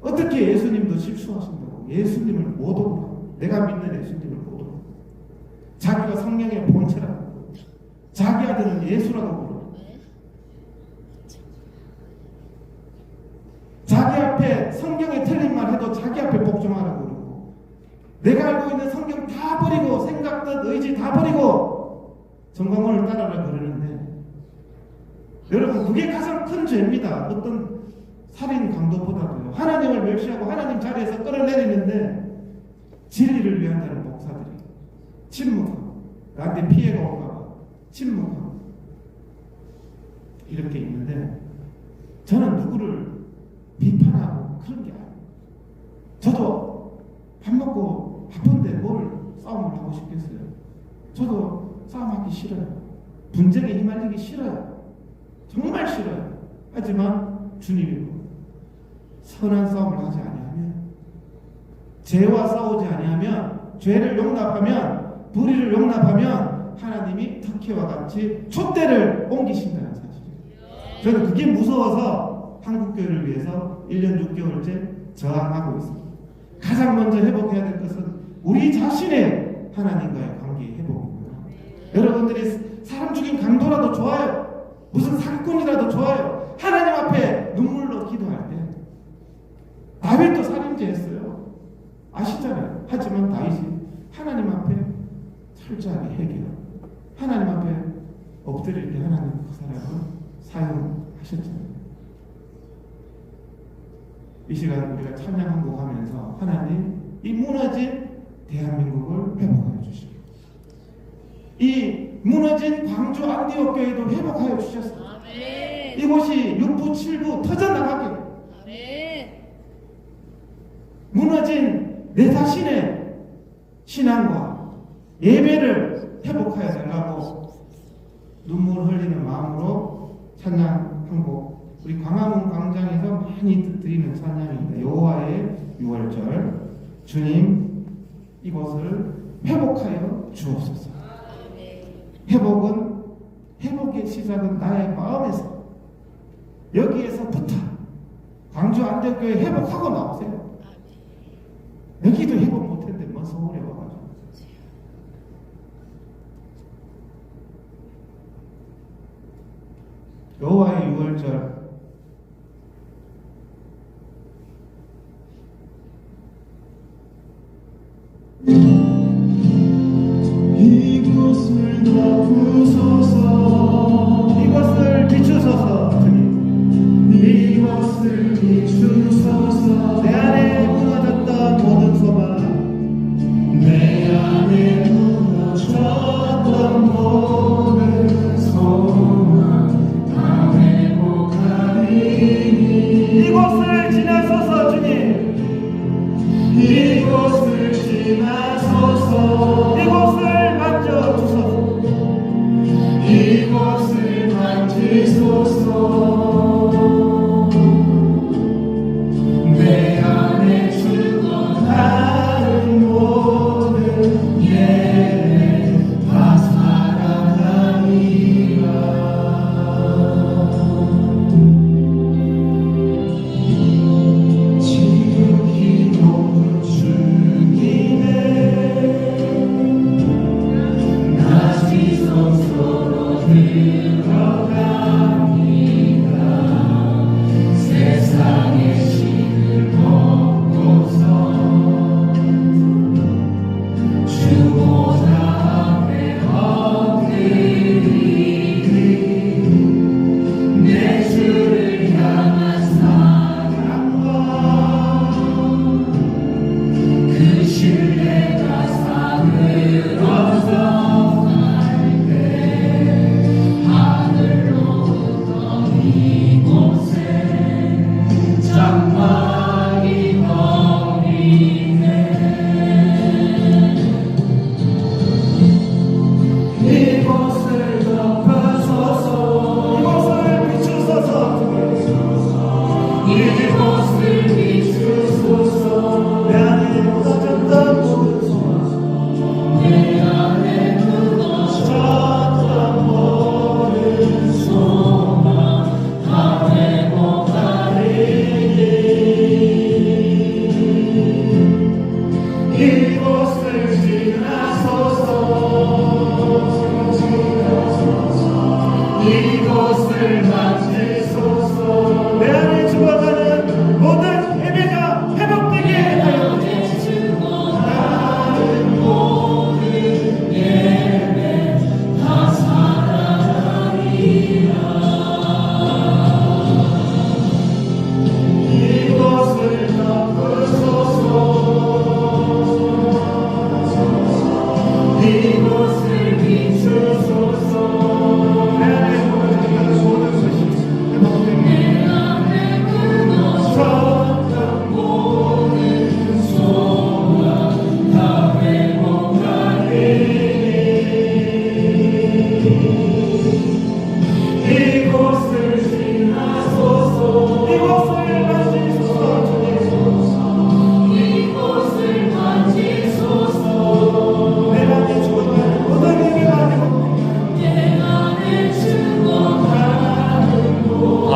어떻게 예수님도 실수하신다고 예수님을 못 오고 내가 믿는 예수님을 못 오고 자기가 성령의 본체라고 그러고 자기 아들은 예수라고 그러고 자기 앞에 성경에 틀린 말 해도 자기 앞에 복종하라고 그러고 내가 알고 있는 성경 다 버리고 생각든 의지 다 버리고 정광훈을 따라라 그러는데 여러분 그게 가장 큰 죄입니다. 어떤 살인 강도보다도요. 하나님을 멸시하고 하나님 자리에서 끌어내리는데 진리를 위한다는 목사들이 침묵하고 나한테 피해가 올까봐 침묵하고 이렇게 있는데 저는 누구를 비판하고 그런 게 아니에요. 저도 밥 먹고 바쁜데 뭘 싸움을 하고 싶겠어요. 저도 싸움하기 싫어요. 분쟁에 휘말리기 싫어요. 정말 싫어요. 하지만 주님이고 선한 싸움을 하지 아니하면 죄와 싸우지 아니하면 죄를 용납하면 불의를 용납하면 하나님이 터키와 같이 촛대를 옮기신다는 사실이에요. 저는 그게 무서워서 한국교회를 위해서 1년 6개월째 저항하고 있습니다. 가장 먼저 회복해야 될 것은 우리 자신의 하나님과의 관계 회복입니다. 여러분들이 사람 죽인 강도라도 좋아요. 무슨 사기꾼이라도 좋아요. 하나님 앞에 눈물로 기도할 때 다윗도 살인죄했어요. 아시잖아요. 하지만 다윗이 하나님 앞에 철저하게 해결. 하나님 앞에 엎드릴 때 하나님 그 사람을 사용하셨잖아요. 이 시간 우리가 찬양 한 곡 하면서 하나님 이 무너진 대한민국을 회복하여 주시고 이 무너진 광주 안디옥 교회도 회복하여 주셨습니다.
아멘.
이곳이 6부 7부 터져나가게
아멘.
무너진 내 자신의 신앙과 예배를 회복하여 달라고 눈물 흘리는 마음으로 찬양 한 곡 우리 광화문 광장에서 많이 드리는 찬양입니다. 여호와의 6월절 주님 이곳을 회복하여 주옵소서. 회복의 시작은 나의 마음에서 여기에서부터 광주 안대교회 회복하고 나오세요. 여기도 회복 못했는데 뭔 서울에 와가지고 여호와의 6월절
이곳을 덮으소서
이곳을 비추소서 주님
이곳을 비추소서
내 안에 무너졌던 모든 소망
내 안에 무너졌던 모든 소망 다 회복하리니
이곳을 지나소서 주님
이곳을 지나소서
이곳을 만져주소서
이곳을 만지소서 내 안에 죽어가는 모든 예배 다 살아나리라 지극히 높은 주님의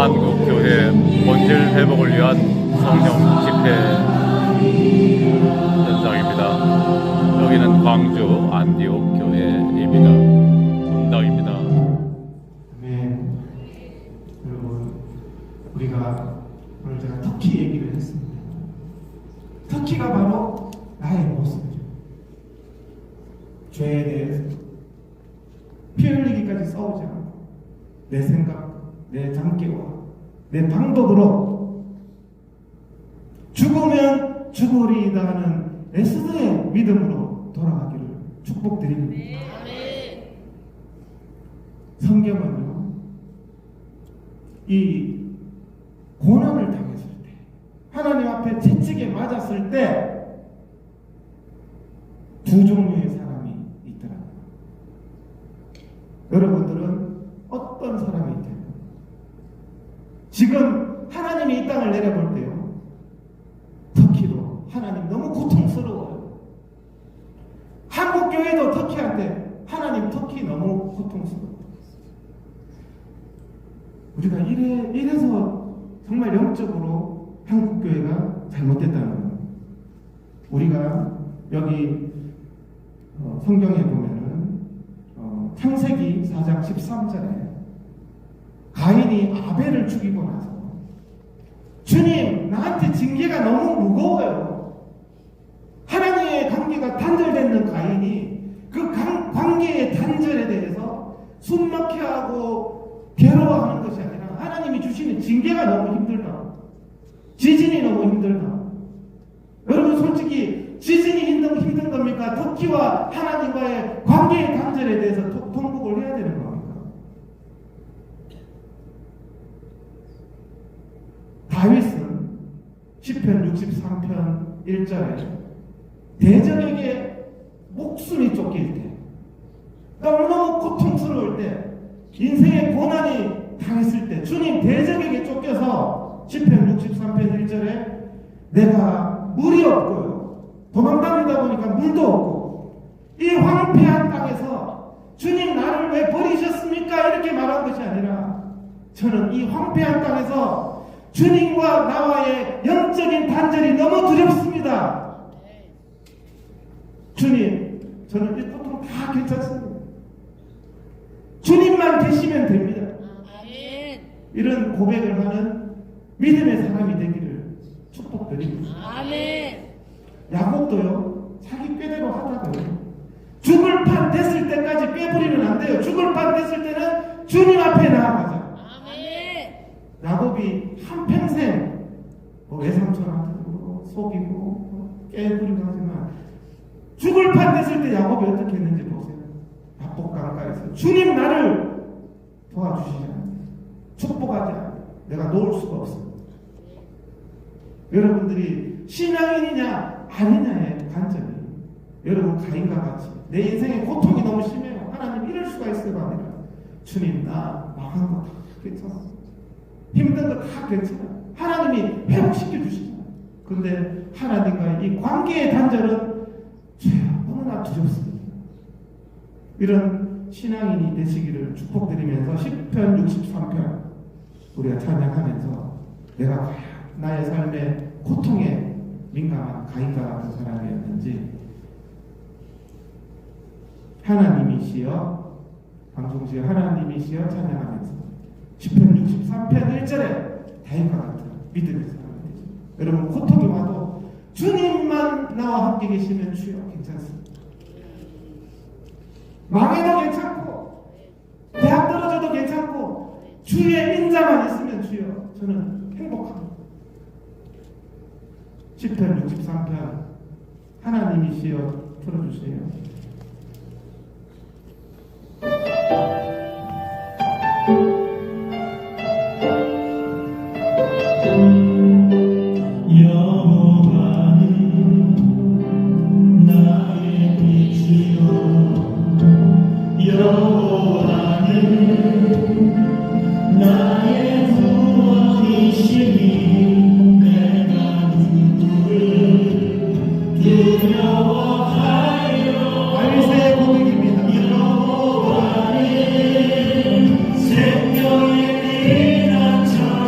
한국교회 본질 회복을 위한 성령 집회 현장입니다. 여기는 광주 안디옥 교회입니다. 분당입니다.
아멘. 여러분, 우리가 오늘 제가 터키 얘기를 했습니다. 터키가 바로 나의 모습이죠. 죄에 대해서 피 흘리기까지 싸우지 않고 내 생각, 내 장기와 내 방법으로 죽으면 죽으리이다 하는 에스더의 믿음으로 돌아가기를 축복드립니다. 성경은요, 이 고난을 당했을 때, 하나님 앞에 채찍에 맞았을 때 두 종류의 사람이 있더라고요. 여러분들은 어떤 사람이 있나요? 지금 하나님이 이 땅을 내려볼 때요, 터키도 하나님 너무 고통스러워요. 한국교회도 터키한테 하나님 터키 너무 고통스러워요. 우리가 이래서 정말 영적으로 한국교회가 잘못됐다는 거예요. 우리가 여기 성경에 보면은 창세기 4장 13절에 가인이 아벨을 죽이고 나서 주님, 나한테 징계가 너무 무거워요. 하나님의 관계가 단절되는 가인이 그 관계의 단절에 대해서 숨막혀하고 괴로워하는 것이 아니라 하나님이 주시는 징계가 너무 힘들다. 지진이 너무 힘들다. 여러분, 솔직히 지진이 힘든 겁니까? 터키와 하나님과의 관계의 단절에 대해서 통곡을 해야 되는 겁니까? 다윗은 시편 63편 1절에 대적에게 목숨이 쫓길 때, 너무너무 고통스러울 때, 인생의 고난이 당했을 때, 주님 대적에게 쫓겨서 시편 63편 1절에 내가 물이 없고요, 도망다니다 보니까 물도 없고 이 황폐한 땅에서 주님 나를 왜 버리셨습니까? 이렇게 말한 것이 아니라, 저는 이 황폐한 땅에서 주님과 나와의 영적인 단절이 너무 두렵습니다. 주님, 저는 이 고통 다 괜찮습니다. 주님만 계시면 됩니다. 이런 고백을 하는 믿음의 사람이 되기를 축복드립니다. 야곱도요, 자기 꾀대로 하다가요, 죽을 판 됐을 때까지 꾀부리면 안 돼요. 죽을 판 됐을 때는 주님 앞에 나아가자. 야곱이 한평생 외삼촌한테 속이고 꾀부리고 하지만 죽을 판 됐을 때 야곱이 어떻게 했는지 보세요. 야복강가에서 주님 나를 도와주시지 않아요. 축복하지 않아요. 내가 놓을 수가 없어요. 여러분들이 신앙인이냐 아니냐의 관점이, 여러분 가인과 같이 내 인생의 고통이 너무 심해요, 하나님 이럴 수가 있어가 아니라, 주님 나 망한 거 다 괜찮아, 힘든 거 다 괜찮아, 하나님이 회복시켜 주시잖아요. 근데 하나님과의 이 관계의 단절은 죄야 너무나 두렵습니다. 이런 신앙인이 되시기를 축복드리면서 시편 63편 우리가 찬양하면서 내가 과연 나의 삶의 고통에 민감한 가인과 같은 사람이었는지, 하나님이시여, 방송시에 하나님이시여 찬양하면서 시편 63편 1절에 다윗과 같은 믿음의 사람이 되죠. 여러분, 고통이 와도 주님만 나와 함께 계시면 주여 괜찮습니다. 망해도 괜찮고 대학 떨어져도 괜찮고 주의 인자만 있으면 주여 저는 행복합니다. 시편 63편 하나님이시여 틀어주세요.
생명의 빛나처럼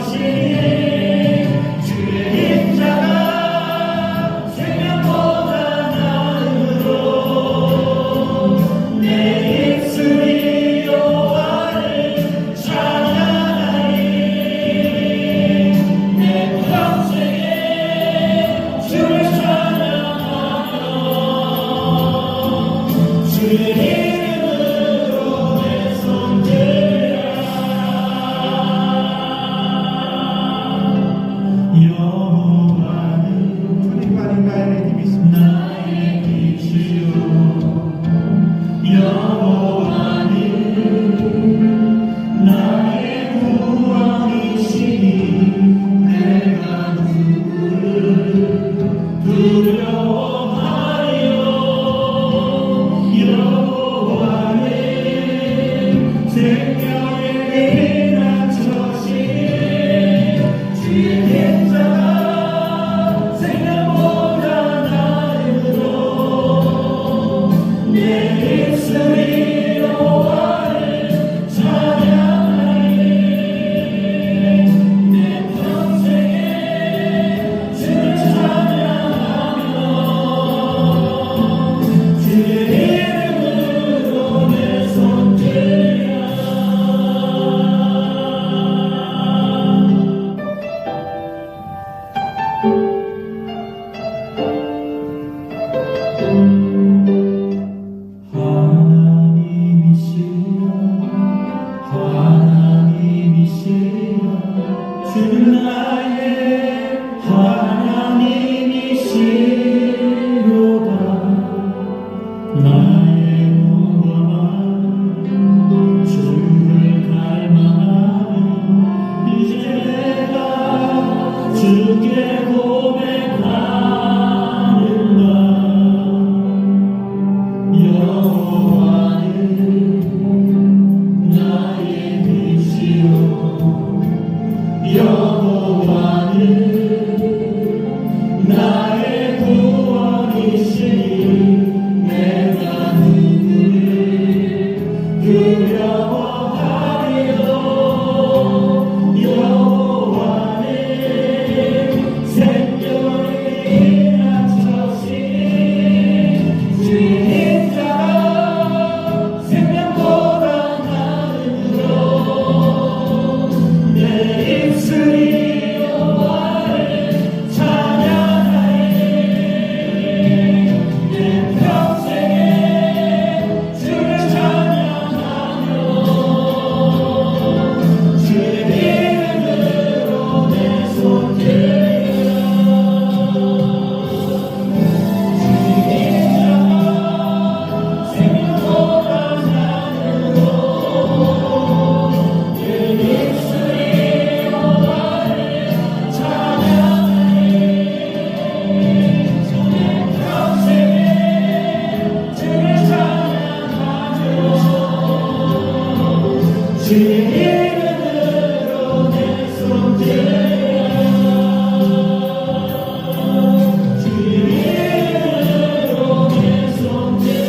주는 나의 하나님이시로다. 나의 무함한 주를 갈망하며 이제 내가 주께 고백하는다. 여호와는 나의 빛이요 여호와는 나의 구원이시니 내가 누구를 두려워하리요. 여호와는 생명을 인하셨으니 주의 자가 생명보다 나으로 내 입술이 여호와를 찬양하리. 내 평생에 주를 찬양하며 주의 이름으로 내 손 들라. 주의 자가 생명보다 나으로 내 입술이 여호와를 찬양하리. 내 평생에 주를 찬양하며 주의 이름으로 내 손 들라. 주의 이름으로 내 손 들리라.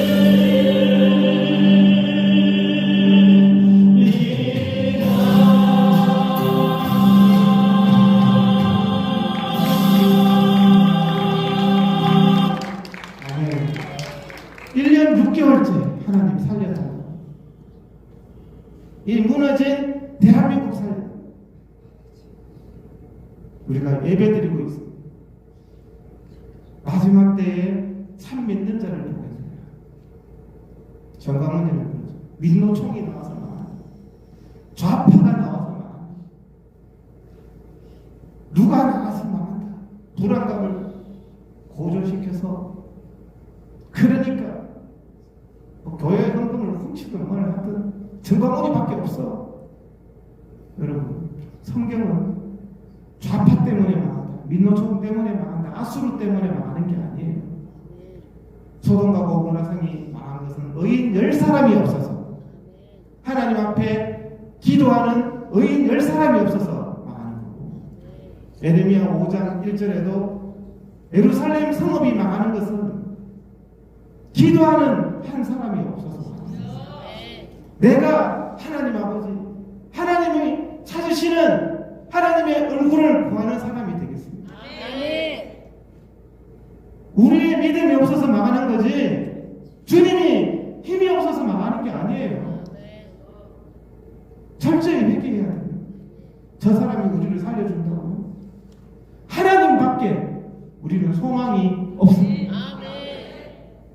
아멘. 1년 6개월째 하나님 살려달라. 이 무너진 대한민국 살려. 우리가 예배드리고 있습니다. 마지막 때에 참 믿는 자를 보겠습니다. 정강원님을 그러죠. 민노총이 나와서 막 좌파가 나와서 막 누가 나와서 막한다. 불안감을 고조시켜서 그러니까 뭐 교회 헌금을 훔치든 뭘 하든 정광훈이밖에 없어. 여러분 성경은 좌파 때문에 망한다, 민노총 때문에 망한다, 아수르 때문에 망하는 게 아니에요. 소돔과 고모라성이 망한 것은 의인 10사람이 없어서, 하나님 앞에 기도하는 의인 10사람이 없어서 망하는 거고, 에레미야 5장 1절에도 예루살렘 성읍이 망하는 것은 기도하는 한 사람이 없어서 내가 하나님 아버지, 하나님이 찾으시는 하나님의 얼굴을 구하는 사람이 되겠습니다. 우리의 믿음이 없어서 망하는 거지 주님이 힘이 없어서 망하는 게 아니에요. 철저히 회개해야 돼요. 저 사람이 우리를 살려준다고 하나님밖에 우리는 소망이 없습니다.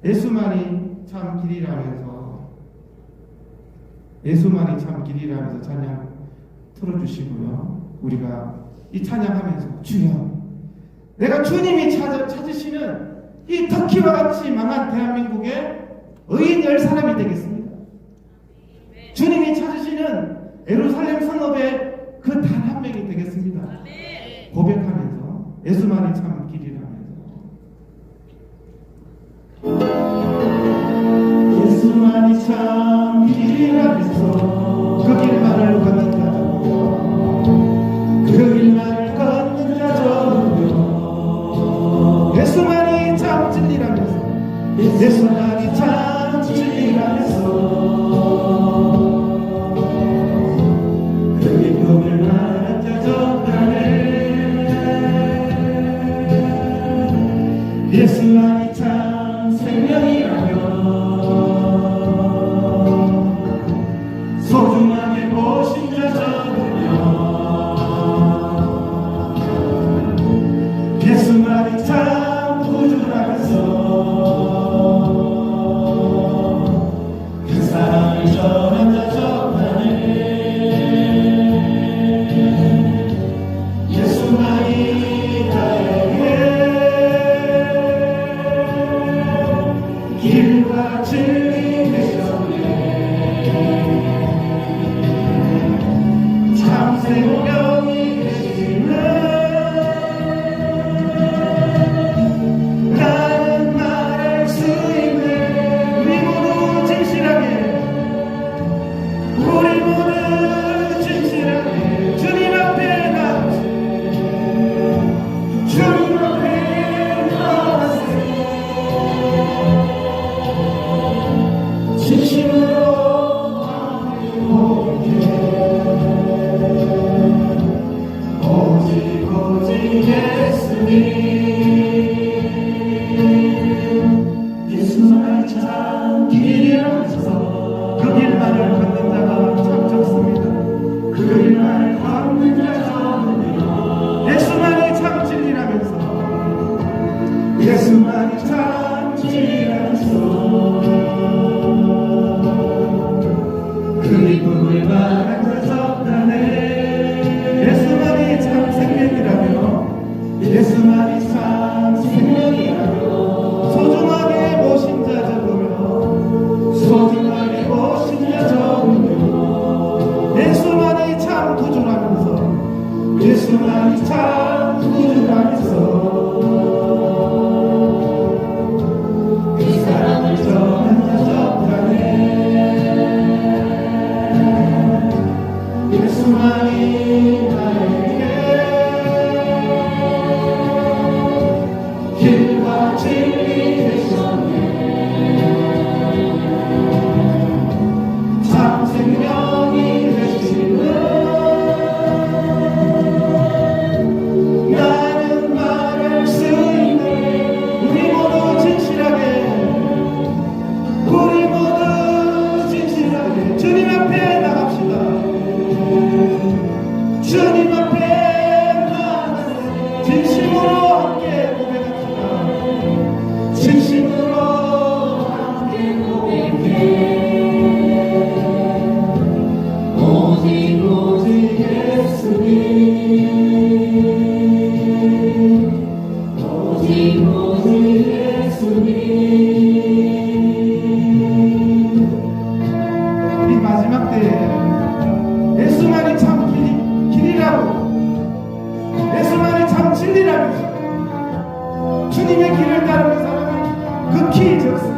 예수만이 참 길이라면서, 예수만이 참 길이라면서 찬양 틀어주시고요. 우리가 이 찬양하면서 주여, 내가 주님이 찾으시는 이 터키와 같이 망한 대한민국의 의인 10사람이 되겠습니다. 주님이 찾으시는 예루살렘 성읍의 그 단 한 명이 되겠습니다. 고백하면서 예수만이 참 길이라면서,
예수만이 참 길이라면서
그 길만을 걷는 자,
그 길만을 걷는 자 적으며
예수만이 참 진리라면서,
예수만이 참 진리라면서 그 기쁨을 말한 자 적하네. 예수만이 참 생명이라며 소중하게 보신 자 적으며 예수만이 참 구주라면서 그 사랑을 전한 자 적하네. 오직 예수님 예수만이 참 길이라면서
그 길만을 걷는 자가 참 적습니다.
그 길만 걷는 자 적으며
예수만이 참 진리라면서
예수만이 참 길이라면서 그 이름을 말하면서 나네
예수만이 참 생명이라며
예수만이 참 생명이라며
소중하게 모신 자 적으며
소중하게 모신 자 적으며
예수만이 참 구주라면서
예수만이 참 구주라면서 그 사랑을 전한 자 적다네 예수만이 나에게 길과 진리 되셨네 참 생명이 되시는 나는 말할 수 있네
우리 모두 진실하게 주님 앞에 나갑시다. 주님 앞에 나가서 진심으로 함께 고백합시다.
진심으로 함께 고백해 오직 예수님 오직 예수님
이 마지막 때에 예수만이 참 길이라고 예수만이 참 진리라면서 주님의 길을 따르는 사람은 극히 적습니다.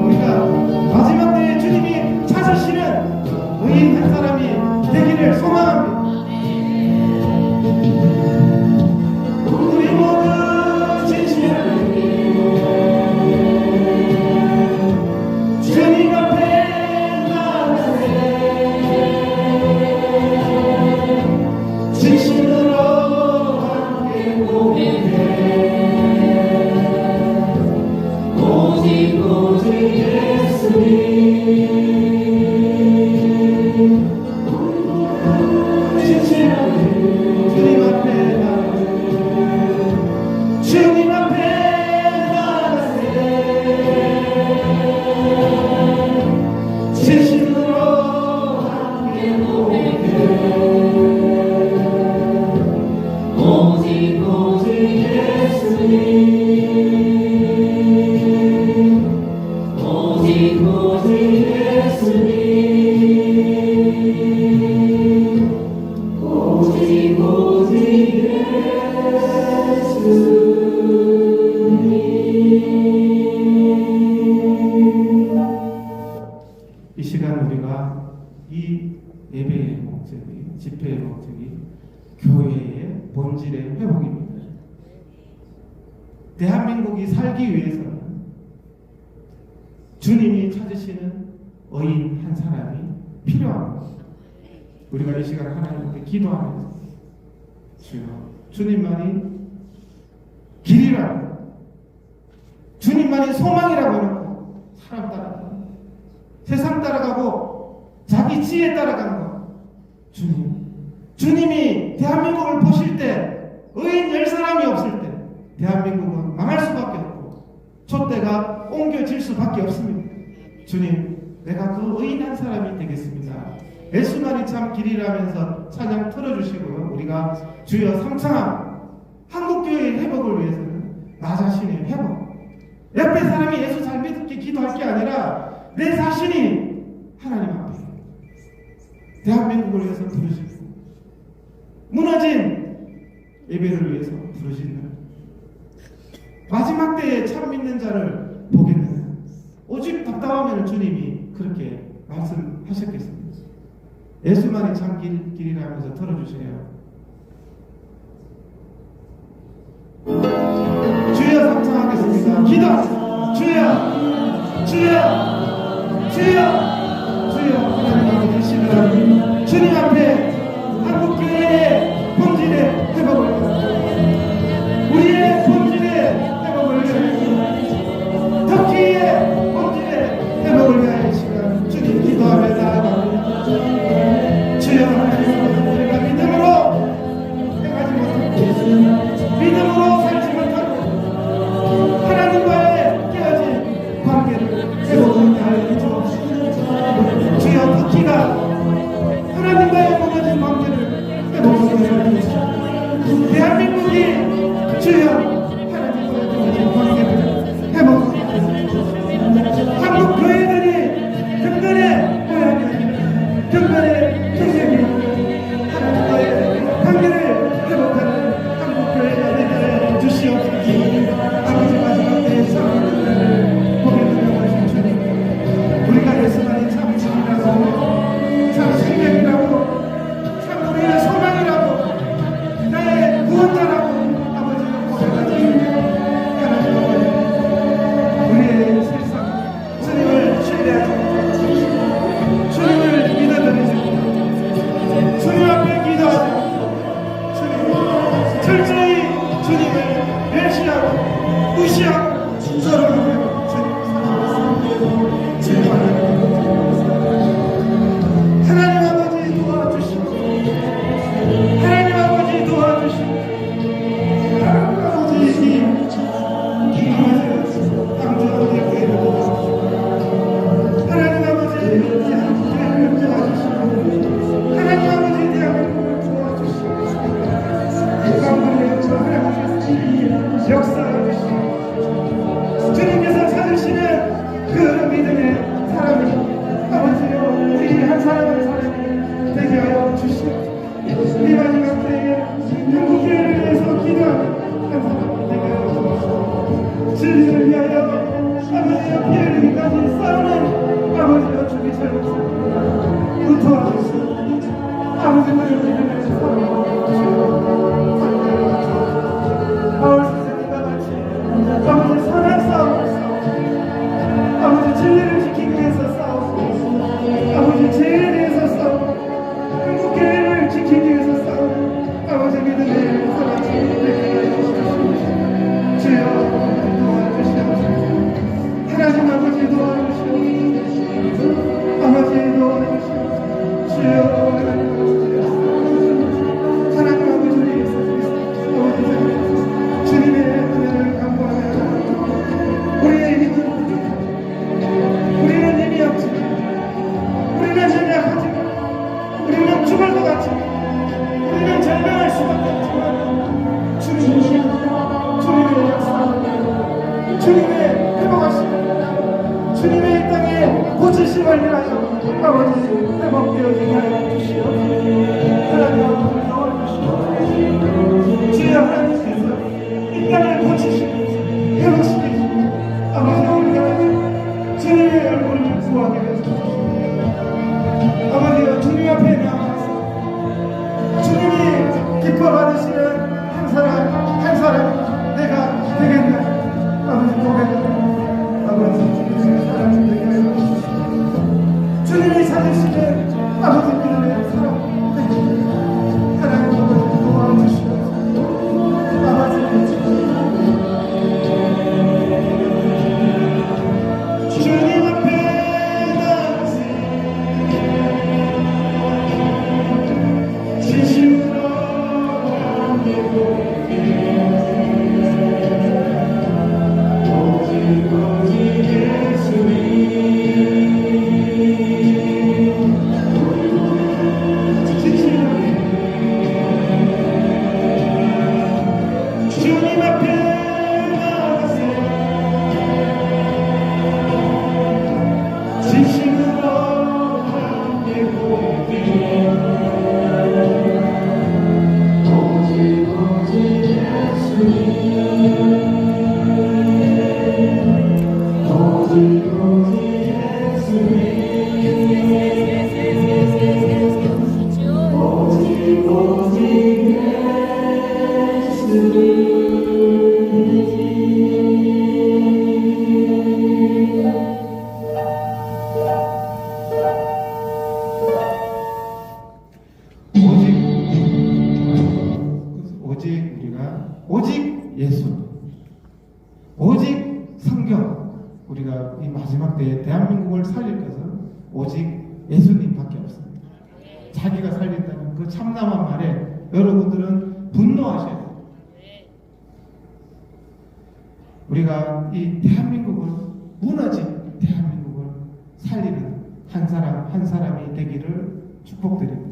우리가 마지막 때에 주님이 찾으시는 의인 한 사람이 되기를 소망합니다. 우리 모두 진실하게 주님 앞에 나가세
진심으로 함께 고백해 오직 예수님 진실하게
주님 앞에 나가세 주님 앞에 나가세
진심으로 함께 고백해 오직 예수님 오직 예수님 오직 예수님
이 시간 우리가 이 예배의 목적이 집회의 목적이 교회의 본질의 회복입니다. 대한민국이 살기 위해서는 주님이 찾으시는 의인 한 사람이 필요합니다. 우리가 이 시간 하나님께 기도하면서 주여 주님만이 길이라고 주님만이 소망이라고 해놓고 사람 따라가고 세상 따라가고 자기 지혜 따라가는 것 주님이 대한민국을 보실 때 의인 10사람이 없을 때 대한민국은 망할 수밖에 없고 촛대가 옮겨질 수밖에 없습니다. 주님 내가 그 의인 한 사람이 되겠습니다. 예수만이 참 길이라면서 찬양 틀어주시고요. 우리가 주여 삼창함 한국교회의 회복을 위해서는 나 자신의 회복 옆에 사람이 예수 잘 믿게 기도할 게 아니라 내 자신이 하나님 앞에 대한민국을 위해서 부르시고 무너진 예배를 위해서 부르시는 마지막 때에 참 믿는 자를 보겠느냐 오직 답답하면 주님이 그렇게 말씀하셨겠습니다. 예수만이 참 길이라면서 들어주세요. 주여 삼창하겠습니다. 기도 주여 주여 주여 주여 하나님 아버지 시간 주님 앞에 주님 주여 하나님 회복 한국 교회들이 경건의 모양이 경건의 경쟁이 하나님과의 관계를 회복하는 한국 교회가 되게 주시옵소서. 아버지 마지막 때에 사랑을 보게 되는 주님 우리가 예수만이 참 진이라고 참 생명이라고 참 우리의 소망이라고 나의 구원자라고 아버지가 고백하시니 하나님 아버지 우리의 세상 주님을 신뢰하지 주님을 믿어드리지 주님 앞에 기도하지 주님 철저히 주님을 멸시하고 무시하고 서로 주님 사랑하고 주님 하나님 아버지 도와주시고 하나님 아버지 도와주시고 하나님 아버지 강조하게 교회를 도와주시고 하나님 아버지 교회를 도와주시고 하나님 아버지 대한민국을 도와주시고 강조하게 역사하시고 주님께서 찾으시는 그 믿음의 사람이 아버지여 우리 한 사람 한 사람이 되게 하여 주시옵소서. 이 마지막 때에 한국교회를 위해서 기도하는 한 사람이 되게 하여 주옵소서. 진리를 위하여 아버지여 피 흘리기까지 싸우는 아버지여 주기 잘못합니다. 도와주시옵소서. 아버지의 믿음의 사랑을 주시옵소서. 바울 선생님과 같이 아버지 선한 싸움을 싸우고 아버지 진리를 지키기 위해서 싸우고 아버지 죄에 대해서 싸우고 한국교회를 지키기 위해서 싸우고 아버지 믿음의 사랑이 되게 하여 주시옵소서. 주여 도와주시옵소서. 하나님 아버지 도와주시옵소서. 아버지 도와주시옵소서. 주여 하나님 아버지 우리 예수 그리스도 아버지 주님의 은혜를 간구하며 우리의 힘은 부족하고 우리는 힘이 없지만 우리는 연약하지만 우리는 죽을 것 같지만 우리는 절망할 수밖에 없지만 주님의 역사 주님의 회복하심 주님의 이 땅에 고치심을 위하여 아버지 회복되어지게 하여 주시옵소서. 하나님 아버지 도와주시옵소서. 주여 하나님께서 이 땅을 고치시고 회복시키시고 아버지 우리가 주님의 얼굴을 구하게 해주시옵소서. 아버지가 주님 앞에 나와서 주님이 기뻐 받으시는 한 사람 내가 되겠나 아버지 고백하고 아버지 주님의 사랑을 되게 하여 주시옵소서. 주님이 찾으시는 아버지 믿음의 사랑 되게 하나님 아버지 도와주시옵소서. 아버지 주님 앞에 나가시 진심으로 감기고 오직 예수님 주님 앞에 나가세 진심으로 감기고 오직 예수님 오직 예수, 오직 성경. 우리가 이 마지막 때에 대한민국을 살릴 것은 오직 예수님밖에 없습니다. 자기가 살린다는 그 참담한 말에 여러분들은 분노하셔야 돼요. 우리가 이 대한민국을, 무너진 대한민국을 살리는 한 사람 한 사람이 되기를 축복드립니다.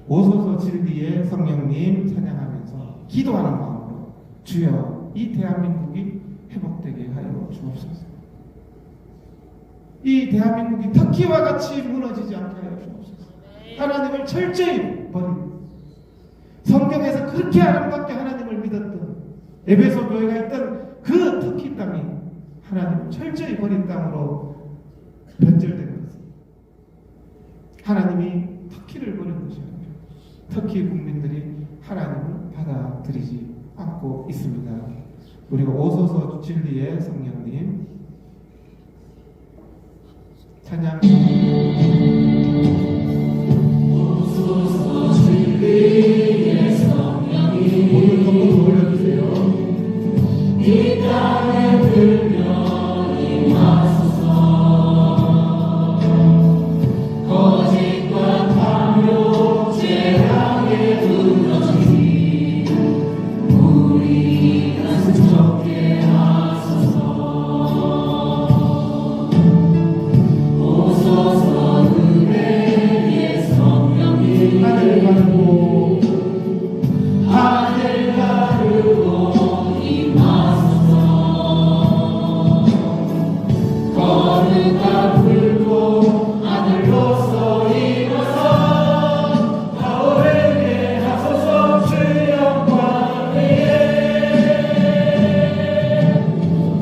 오소서 진리의 성령님 찬양하면서 기도하는 마음으로 주여 이 대한민국이 회복되게 하여 주옵소서. 이 대한민국이 터키와 같이 무너지지 않게 하여 주옵소서. 하나님을 철저히 버리고 성경에서 그렇게 아름답게 하나님을 믿었던 에베소 교회가 있던 그 터키 땅이 하나님을 철저히 버린 땅으로 변절된 것입니다. 하나님이 터키를 버린 것이 아니라 터키 국민들이 하나님을 받아들이지 않고 있습니다. 그리고 오소서 진리의 성령님 찬양
오소서 진리의 성령님
오늘 한번 더 올려주세요.
이 땅에 들려 임하소서. 거짓과 탐욕 죄악에 무너지니 우리 가슴 좁게 하소서. 오소서 은혜의 성령님
하늘 가르고
하늘 가르고 임하소서. 거룩한 불고 하늘로서 임하사 가오르게 하소서. 주 영광 위에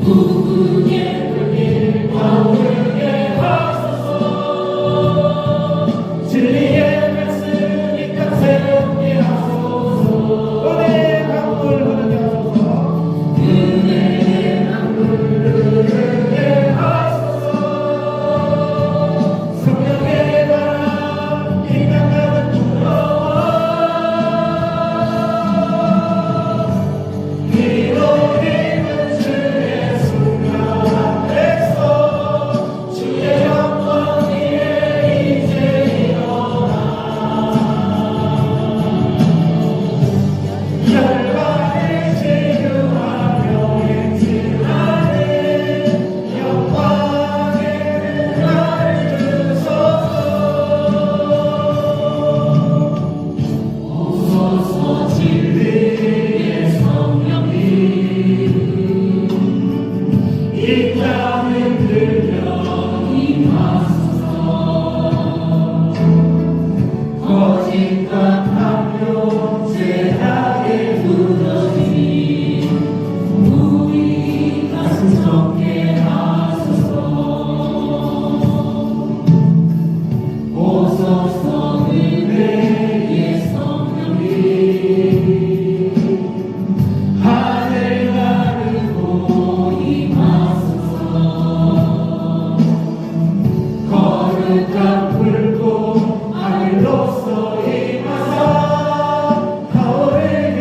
구분의 불길 가오르게 하소서. 진리의 말씀이 각 새롭게 하소서.
은혜의 강물 흐르게 하소서.
은혜의 강물 흐르게 하소서. 성령의 바람 이 땅 가득 불어와 기도리는 주의 순간 백성 주의 영광 위에 이제 일어나 열방을 치유하며 행진하는 영광의 나를 주소서. 오소서 진리의 성령님 이 땅을 들려 임하소서. 거짓과 탐욕 죄악에 무너지니 우리 가슴 좁게 하소서. 오소서 은혜의 성령님 하늘 가르고 임하소서. 거룩한 불고 하늘로서 임하사 가오르게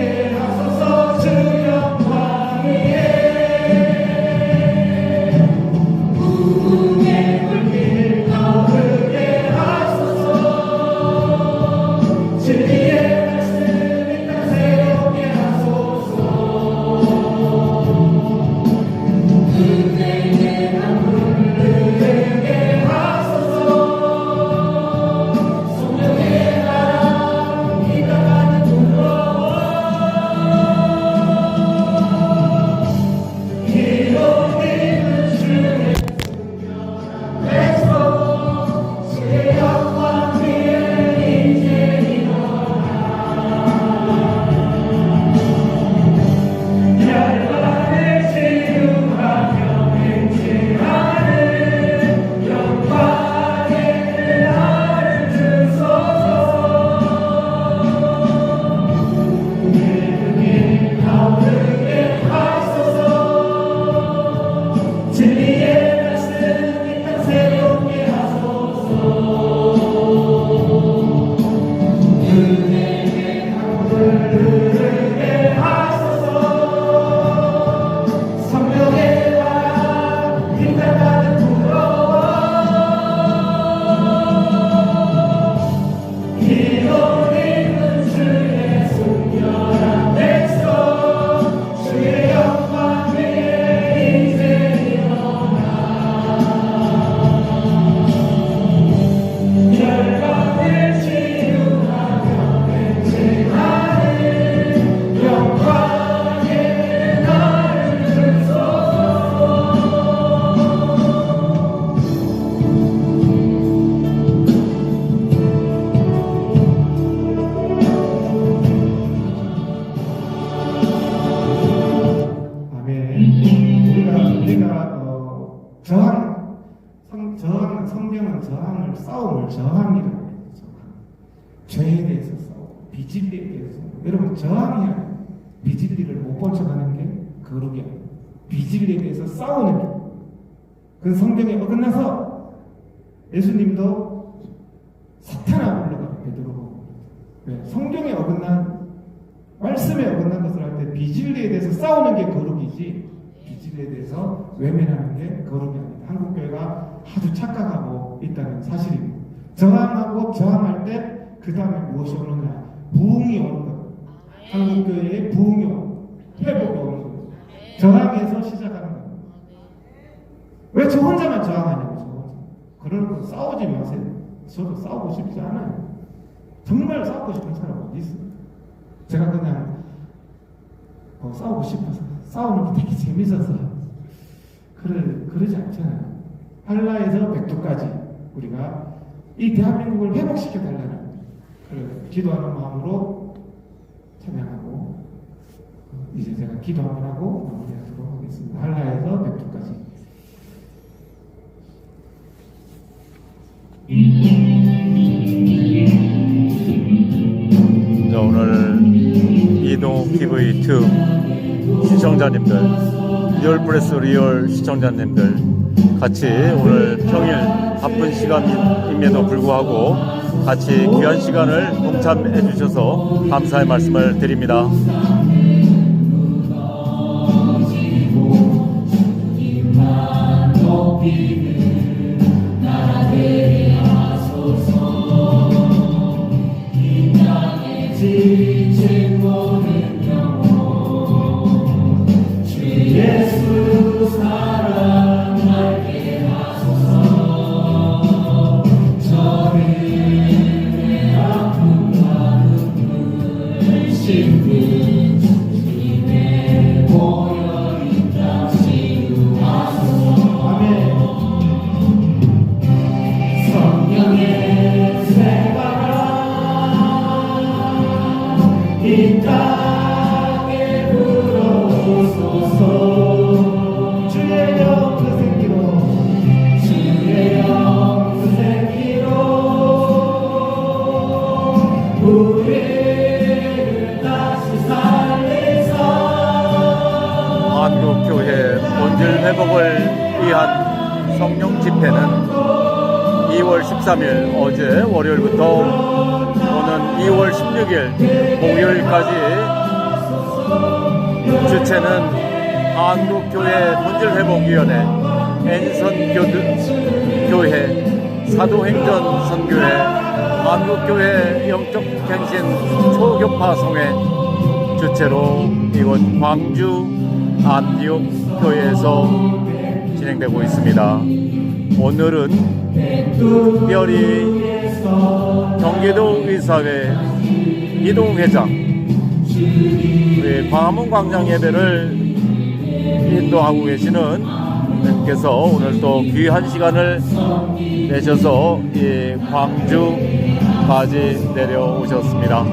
싸움을 저항이라고 해요. 죄에 대해서 싸우고 비진리에 대해서 싸우고. 여러분 저항해야 해요. 비진리를 못 번쩍하는 게 거룩이야. 비진리에 대해서 싸우는 게. 그 성경에 어긋나서 예수님도 사탄아 물러가 베드로가. 왜? 성경에 어긋난 말씀에 어긋난 것을 할 때 비진리에 대해서 싸우는 게 거룩이지 비진리에 대해서 외면하는 게 거룩이 아니다. 한국 교회가 아주 착각하고 있다는 사실입니다. 저항하고 저항할 때 그 다음에 무엇이 오느냐? 부흥이 오는 거예요. 한국 교회에 부흥이 오고 회복이 오는 거예요. 저항에서 시작하는 거예요. 왜 저 혼자만 저항하냐고 저 혼자. 그럴 거 싸우지 마세요. 저도 싸우고 싶지 않아요. 정말 싸우고 싶은 사람 어디 있어요? 제가 그냥 싸우고 싶어서 싸우는 게 되게 재밌어서 그러지 않잖아요. 한라에서 백두까지 우리가 이 대한민국을 회복시켜 달라는 기도하는 마음으로 찬양하고 이제 제가 기도 한번 하고 마무리하도록 하겠습니다. 한라에서 백두까지.
자, 오늘 이동 TV2 시청자님들, 리얼프레스 리얼 시청자님들 같이 오늘 평일 바쁜 시간임에도 불구하고 같이 귀한 시간을 동참해 주셔서 감사의 말씀을 드립니다.
예수 사랑하게 하소서. 저를 내 아픔과 눈물 씻는 주님의 보혈 인자 치유하소서. 아멘. 성령의 새바람 이 땅에 불어오소서. 주의 영 그 생기로 주의 영 그 생기로 우리를 다시 살리사.
한국교회 본질 회복을 위한 성령 집회는 2월 13일 어제 월요일부터 오는 2월 16일 목요일까지 주체는 한국교회 본질회복위원회, N선교회, 사도행전 선교회, 한국교회 영적갱신 초교파성회 주체로 이곳 광주 안디옥 교회에서 진행되고 있습니다. 오늘은 특별히 경기도 의사회 이동회장, 우리 광화문 광장 예배를 인도하고 계시는 분께서 오늘 또 귀한 시간을 내셔서 이 광주까지 내려오셨습니다.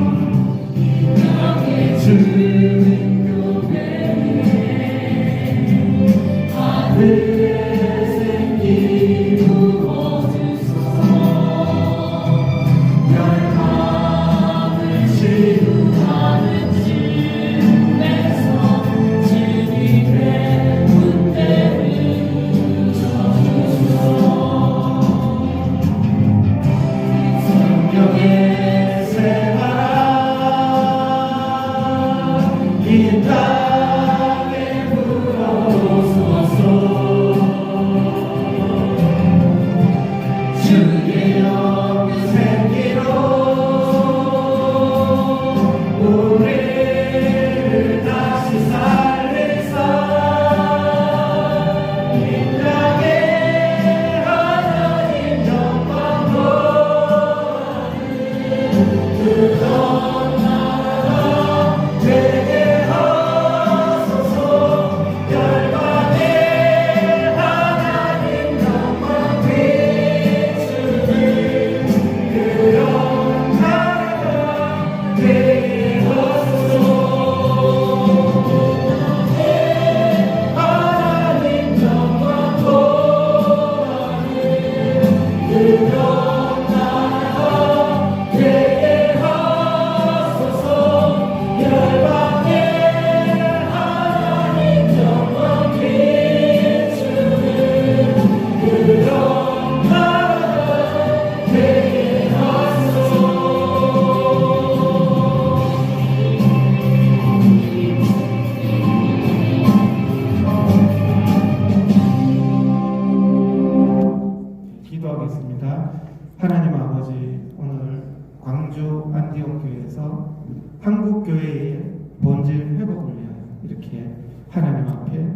대형교회에서 한국 교회의 본질 회복을 위하여 이렇게 하나님 앞에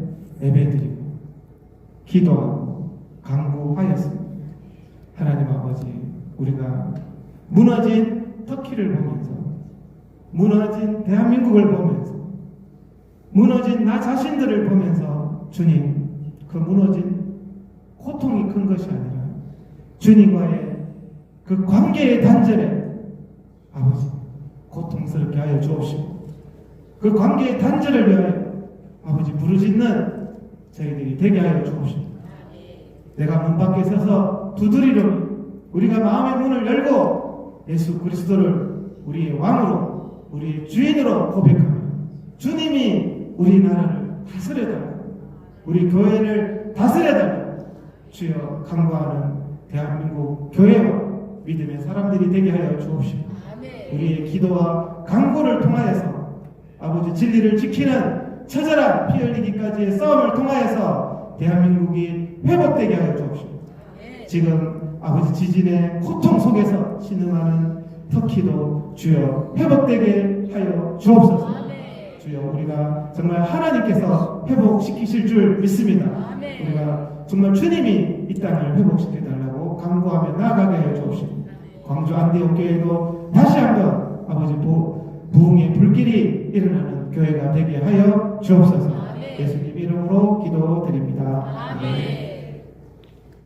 예배드리고 기도하고 간구하였습니다. 하나님 아버지, 우리가 무너진 터키를 보면서, 무너진 대한민국을 보면서, 무너진 나 자신들을 보면서 주님, 그 무너진 고통이 큰 것이 아니라 주님과의 그 관계의 단절에 아버지 고통스럽게 하여 주옵시고, 그 관계의 단절을 위하여 아버지 부르짖는 저희들이 되게 하여 주옵시고, 내가 문 밖에 서서 두드리려니 우리가 마음의 문을 열고 예수 그리스도를 우리의 왕으로, 우리의 주인으로 고백하며 주님이 우리나라를 다스려달라고, 우리 교회를 다스려달라고 주여 간구하는 대한민국 교회와 믿음의 사람들이 되게 하여 주옵시고, 우리의 기도와 간구를 통하여서 아버지 진리를 지키는 처절한 피 흘리기까지의 싸움을 통하여서 대한민국이 회복되게 하여 주옵시고, 지금 아버지 지진의 고통 속에서 신음하는 터키도 주여 회복되게 하여 주옵소서. 주여 우리가 정말 하나님께서 회복시키실 줄 믿습니다. 우리가 정말 주님이 이 땅을 회복시켜달라고 간구하며 나아가게 하여 주옵시고, 광주 안디옥 교회도 다시 한번 아버지 부흥의 불길이 일어나는 교회가 되게 하여 주옵소서. 예수님 이름으로 기도드립니다.
아멘.